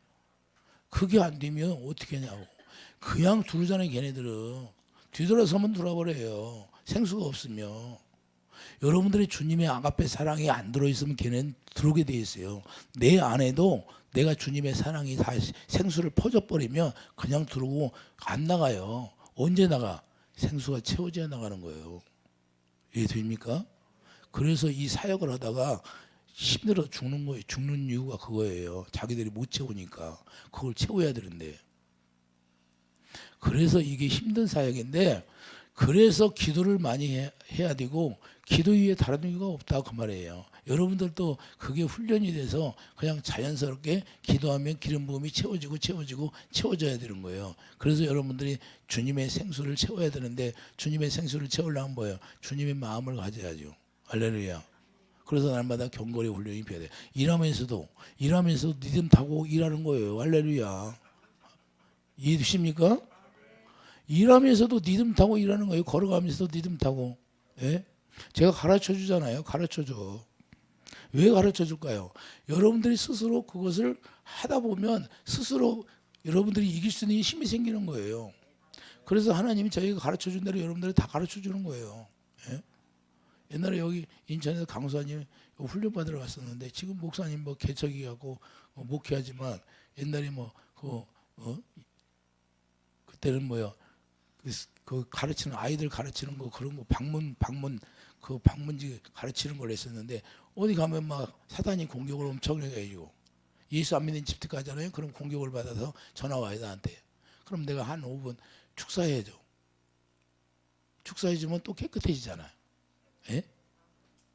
그게 안 되면 어떻게 하냐고. 그냥 두르잖아요, 걔네들은. 뒤돌아서면 돌아버려요. 생수가 없으면. 여러분들이 주님의 아가페 사랑이 안 들어있으면 걔는 들어오게 돼 있어요. 내 안에도 내가 주님의 사랑이 다 생수를 퍼져버리면 그냥 들어오고 안 나가요. 언제 나가? 생수가 채워져야 나가는 거예요. 이해됩니까? 그래서 이 사역을 하다가 힘들어 죽는 거예요. 죽는 이유가 그거예요. 자기들이 못 채우니까. 그걸 채워야 되는데. 그래서 이게 힘든 사역인데 그래서 기도를 많이 해야 되고 기도 위에 다른 이유가 없다 그 말이에요. 여러분들도 그게 훈련이 돼서 그냥 자연스럽게 기도하면 기름 부음이 채워져야 되는 거예요. 그래서 여러분들이 주님의 생수를 채워야 되는데 주님의 생수를 채우려면 뭐예요? 주님의 마음을 가져야죠. 할렐루야. 그래서 날마다 경건의 훈련이 필요해요. 일하면서도 리듬 타고 일하는 거예요. 할렐루야. 이해되십니까? 일하면서도 리듬 타고 일하는 거예요. 걸어가면서도 리듬 타고. 예? 제가 가르쳐 주잖아요. 가르쳐 줘. 왜 가르쳐 줄까요? 여러분들이 스스로 그것을 하다 보면 스스로 여러분들이 이길 수 있는 힘이 생기는 거예요. 그래서 하나님이 저희가 가르쳐 준 대로 여러분들이 다 가르쳐 주는 거예요. 예? 옛날에 여기 인천에서 강수사님 훈련 받으러 갔었는데 지금 목사님 뭐 개척이 하고 목회하지만 옛날에 그때는 그 가르치는 아이들 가르치는 거 그런 거 방문지 가르치는 걸 했었는데 어디 가면 막 사단이 공격을 엄청나게 해주고 예수 안 믿는 집들 가잖아요. 그럼 공격을 받아서 전화 와요 나한테. 그럼 내가 한 5분 축사해야죠. 축사해주면 또 깨끗해지잖아요. 예?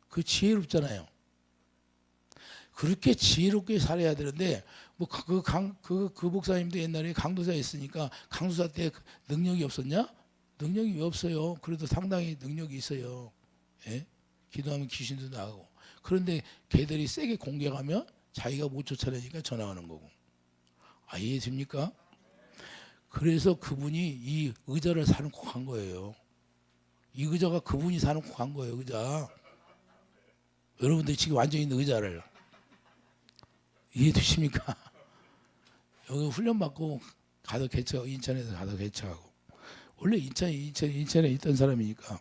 그 지혜롭잖아요. 그렇게 지혜롭게 살아야 되는데 뭐 그 목사님도 옛날에 강도사 했으니까 강도사 때 능력이 없었냐? 능력이 왜 없어요? 그래도 상당히 능력이 있어요. 예? 기도하면 귀신도 나가고. 그런데 걔들이 세게 공격하면 자기가 못 쫓아내니까 전화하는 거고. 아, 이해됩니까? 그래서 그분이 이 의자를 사놓고 간 거예요. 이 의자가 그분이 사놓고 간 거예요. 의자. 여러분들이 지금 앉아 있는 의자를 이해되십니까? 여기 훈련 받고 가도 개척, 인천에서 가도 개척하고. 원래 인천에 있던 사람이니까.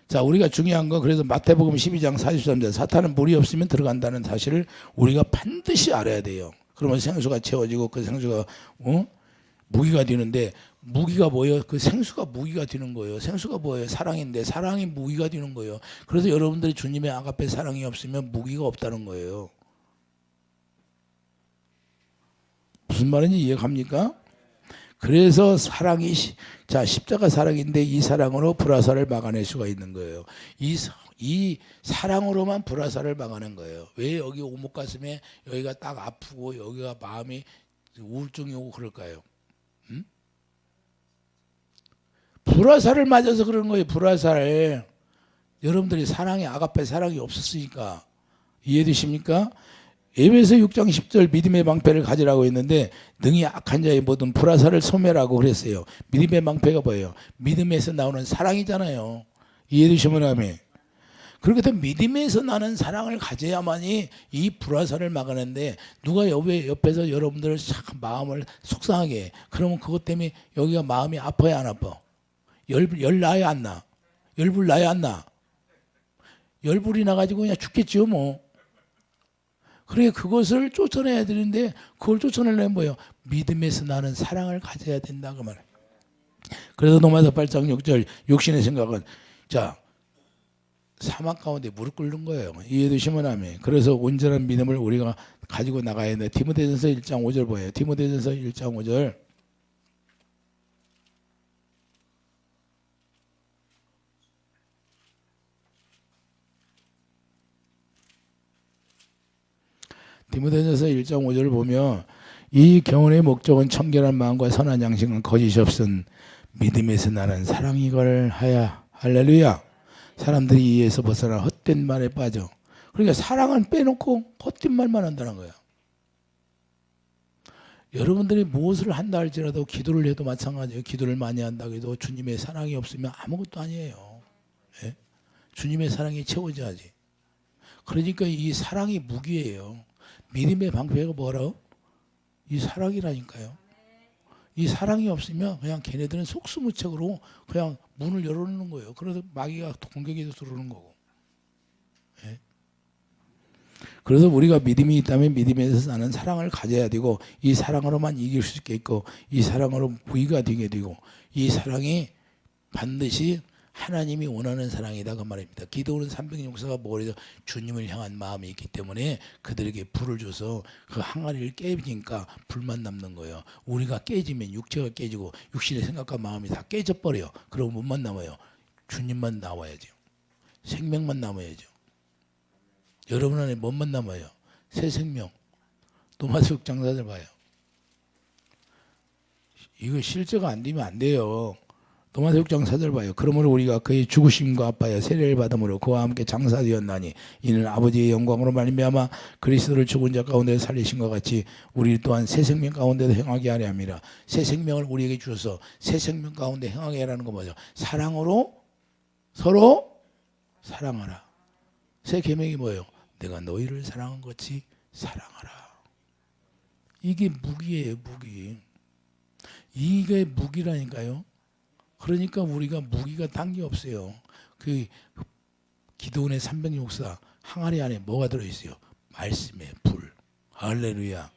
자, 우리가 중요한 거 그래서 마태복음 12장 43절 사탄은 물이 없으면 들어간다는 사실을 우리가 반드시 알아야 돼요. 그러면 생수가 채워지고 그 생수가 무기가 되는데 무기가 뭐예요? 그 생수가 무기가 되는 거예요. 생수가 뭐예요? 사랑인데 사랑이 무기가 되는 거예요. 그래서 여러분들이 주님의 아가페 사랑이 없으면 무기가 없다는 거예요. 무슨 말인지 이해갑니까? 그래서 사랑이 자 십자가 사랑인데 이 사랑으로 불화살을 막아낼 수가 있는 거예요. 이 사랑으로만 불화살을 막아낸 거예요. 왜 여기 오목 가슴에 여기가 딱 아프고 여기가 마음이 우울증이 오고 그럴까요? 응? 불화살을 맞아서 그런 거예요. 불화살. 여러분들이 사랑이 아가페 사랑이 없었으니까. 이해되십니까? 에베소 6장 10절 믿음의 방패를 가지라고 했는데 능히 악한 자의 모든 불화살을 소멸하고 그랬어요. 믿음의 방패가 뭐예요? 믿음에서 나오는 사랑이잖아요. 이해되시면 아멘. 그렇게 믿음에서 나는 사랑을 가져야만이 이 불화살을 막아내는데 누가 옆에서 여러분들을 참 마음을 속상하게 해. 그러면 그것 때문에 여기가 마음이 아파야 안 아파? 열 나야 안 나? 열불 나야 안 나? 열불이 나가지고 그냥 죽겠지요 뭐. 그래 그것을 쫓아내야 되는데 그걸 쫓아내려면 뭐예요? 믿음에서 나는 사랑을 가져야 된다 그 말이에요. 그래서 로마서 8장 6절 육신의 생각은 자 사막 가운데 무릎 꿇는 거예요. 이해되시면 아멘. 그래서 온전한 믿음을 우리가 가지고 나가야 돼. 디모데전서 1장 5절 뭐예요? 디모데전서 1장 5절 디모데전서 1장 5절을 보면 이 경원의 목적은 청결한 마음과 선한 양심은 거짓이 없은 믿음에서 나는 사랑이걸 하야. 할렐루야. 사람들이 이에서 벗어나 헛된 말에 빠져. 그러니까 사랑은 빼놓고 헛된 말만 한다는 거예요. 여러분들이 무엇을 한다 할지라도 기도를 해도 마찬가지예요. 기도를 많이 한다고 해도 주님의 사랑이 없으면 아무것도 아니에요. 예? 주님의 사랑이 채워져야지. 그러니까 이 사랑이 무기예요. 믿음의 방패가 뭐라고? 이 사랑이라니까요. 이 사랑이 없으면 그냥 걔네들은 속수무책으로 그냥 문을 열어놓는 거예요. 그래서 마귀가 공격해서 들어오는 거고. 예? 그래서 우리가 믿음이 있다면 믿음에서 나는 사랑을 가져야 되고 이 사랑으로만 이길 수 있겠고 이 사랑으로 부위가 되게 되고 이 사랑이 반드시 하나님이 원하는 사랑이다 그 말입니다. 기도는 300용사가 뭐래요? 주님을 향한 마음이 있기 때문에 그들에게 불을 줘서 그 항아리를 깨지니까 불만 남는 거예요. 우리가 깨지면 육체가 깨지고 육신의 생각과 마음이 다 깨져버려요. 그럼 뭐만 남아요? 주님만 나와야죠. 생명만 남아야죠. 여러분 안에 뭐만 남아요? 새 생명. 도마스 장사들 봐요. 이거 실제가 안 되면 안 돼요. 로마서 6장 4절 봐요. 그러므로 우리가 그의 죽으심과 아파야 세례를 받음으로 그와 함께 장사되었나니 이는 아버지의 영광으로 말미암아 그리스도를 죽은 자 가운데 살리신 것 같이 우리 또한 새 생명 가운데도 행하게 하려 함이라. 새 생명을 우리에게 주셔서 새 생명 가운데 행하게 하라는 거 뭐죠? 사랑으로 서로 사랑하라. 새 계명이 뭐예요? 내가 너희를 사랑한 것 같이 사랑하라. 이게 무기예요, 무기. 이게 무기라니까요. 그러니까 우리가 무기가 딴 게 없어요. 그 기도원의 300용사 항아리 안에 뭐가 들어있어요? 말씀의 불. 할렐루야.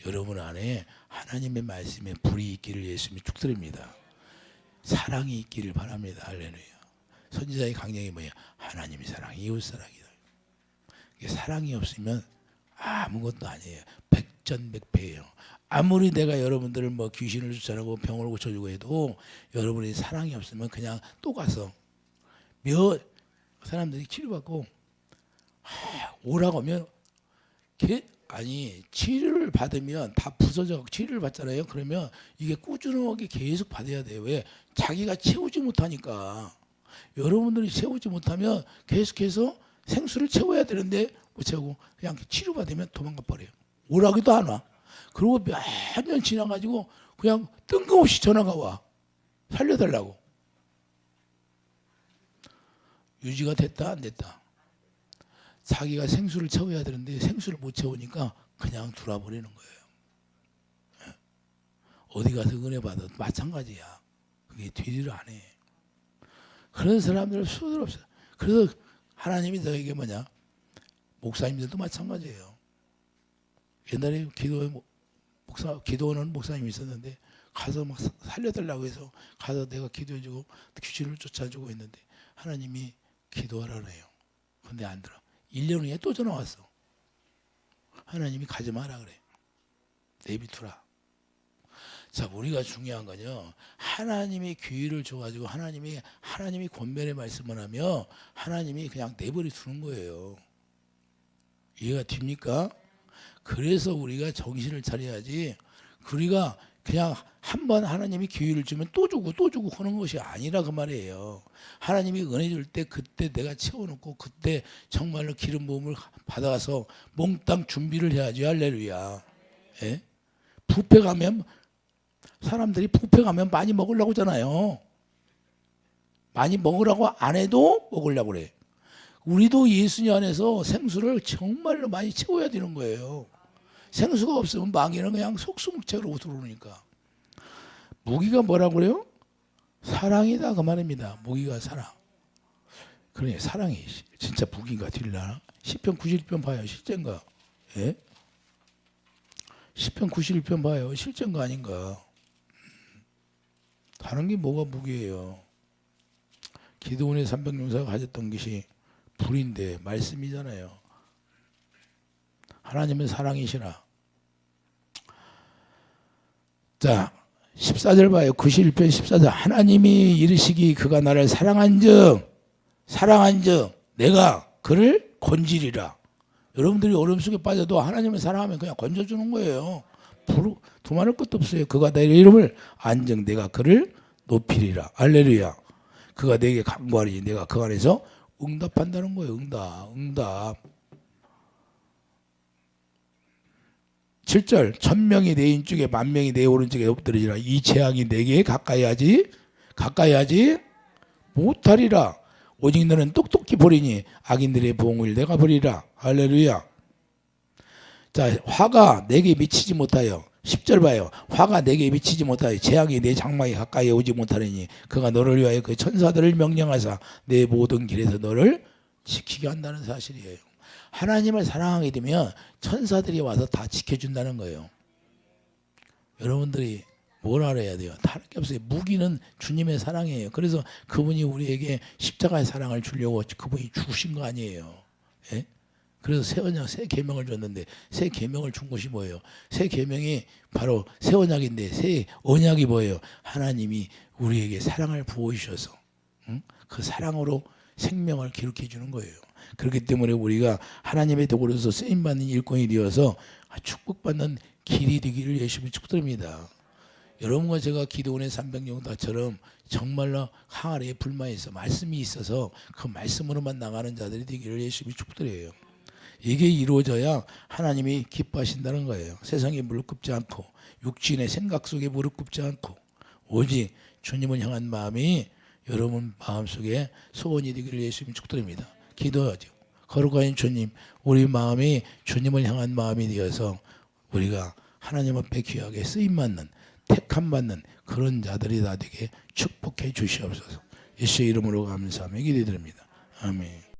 여러분 안에 하나님의 말씀의 불이 있기를 예수님이 축드립니다. 사랑이 있기를 바랍니다. 할렐루야. 선지자의 강령이 뭐예요? 하나님의 사랑, 이웃 사랑이다. 사랑이 없으면 아무것도 아니에요. 백전백패예요. 아무리 내가 여러분들을 뭐 귀신을 쫓아내고 병을 고쳐주고 해도 여러분이 사랑이 없으면 그냥 또 가서 몇 사람들이 치료받고 오라고 하면 아니 치료를 받으면 다 부서져 치료를 받잖아요. 그러면 이게 꾸준하게 계속 받아야 돼요. 왜? 자기가 채우지 못하니까. 여러분들이 채우지 못하면 계속해서 생수를 채워야 되는데 못 채우고 그냥 치료받으면 도망가 버려요. 오라기도 안 와. 그리고 몇 년 지나가지고 그냥 뜬금없이 전화가 와. 살려달라고. 유지가 됐다 안 됐다. 자기가 생수를 채워야 되는데 생수를 못 채우니까 그냥 돌아버리는 거예요. 어디 가서 은혜 받아도 마찬가지야. 그게 뒤를 안 해. 그런 사람들은 수들 없어요. 그래서 하나님이 너에게 뭐냐? 목사님들도 마찬가지예요. 옛날에 기도하는 목사님이 있었는데 가서 막 살려달라고 해서 가서 내가 기도해주고 귀신을 쫓아주고 했는데 하나님이 기도하라네요. 근데 안 들어. 1년 후에 또 전화 왔어. 하나님이 가지 마라 그래. 내비두라. 자, 우리가 중요한 건요. 하나님이 기회를 줘가지고 하나님이 권면의 말씀을 하며 하나님이 그냥 내버려 두는 거예요. 이해가 됩니까? 그래서 우리가 정신을 차려야지. 우리가 그냥 한 번 하나님이 기회를 주면 또 주고 하는 것이 아니라 그 말이에요. 하나님이 은혜 줄 때 그때 내가 채워놓고 그때 정말로 기름 부음을 받아서 몽땅 준비를 해야지. 할렐루야. 예? 뷔페 가면 사람들이 뷔페 가면 많이 먹으려고 하잖아요. 많이 먹으라고 안 해도 먹으려고 그래. 우리도 예수님 안에서 생수를 정말로 많이 채워야 되는 거예요. 생수가 없으면 마귀는 그냥 속수무책으로 들어오니까. 무기가 뭐라고 그래요? 사랑이다 그 말입니다. 무기가 사랑. 그러니 사랑이 진짜 무기가 되려나? 10편 91편 봐요. 실제인가? 예? 10편 91편 봐요. 실제인가 아닌가? 다른 게 뭐가 무기예요? 기드온의 300용사가 가졌던 것이 불인데 말씀이잖아요. 하나님은 사랑이시라. 자, 14절 봐요. 91편 14절. 하나님이 이르시기 그가 나를 사랑한즉 내가 그를 건지리라. 여러분들이 어려움 속에 빠져도 하나님을 사랑하면 그냥 건져주는 거예요. 두말할 것도 없어요. 그가 내 이름을 안정 내가 그를 높이리라. 할렐루야. 그가 내게 간구하리니 내가 그 안에서 응답한다는 거예요. 응답. 7절 1000명이 내 왼쪽에 10,000명이 내 오른쪽에 엎드리리라. 이 재앙이 내게 가까이 하지 못하리라. 오직 너는 똑똑히 보리니 악인들의 보응을 내가 보리라. 할렐루야. 자, 화가 내게 미치지 못하여 10절 봐요. 화가 내게 미치지 못하여 재앙이 내 장막에 가까이 오지 못하리니 그가 너를 위하여 그 천사들을 명령하사 내 모든 길에서 너를 지키게 한다는 사실이에요. 하나님을 사랑하게 되면 천사들이 와서 다 지켜준다는 거예요. 여러분들이 뭘 알아야 돼요? 다른 게 없어요. 무기는 주님의 사랑이에요. 그래서 그분이 우리에게 십자가의 사랑을 주려고 그분이 주신 거 아니에요. 예? 그래서 새 계명을 줬는데 새 계명을 준 것이 뭐예요? 새 계명이 바로 새 언약인데 새 언약이 뭐예요? 하나님이 우리에게 사랑을 부어주셔서 그 사랑으로 생명을 기록해 주는 거예요. 그렇기 때문에 우리가 하나님의 도구로서 쓰임받는 일꾼이 되어서 축복받는 길이 되기를 예수님이 축복드립니다. 여러분과 제가 기도원의 300용사처럼 정말로 항아리에 불만이 있어 말씀이 있어서 그 말씀으로만 나가는 자들이 되기를 예수님이 축복드려요. 이게 이루어져야 하나님이 기뻐하신다는 거예요. 세상에 무릎 꿇지 않고 육신의 생각 속에 무릎 꿇지 않고 오직 주님을 향한 마음이 여러분 마음속에 소원이 되기를 예수님이 축복드립니다. 기도하죠. 거룩하신 주님, 우리 마음이 주님을 향한 마음이 되어서 우리가 하나님 앞에 귀하게 쓰임받는 택함받는 그런 자들이 다 되게 축복해 주시옵소서. 예수의 이름으로 감사하며 기도드립니다. 아멘.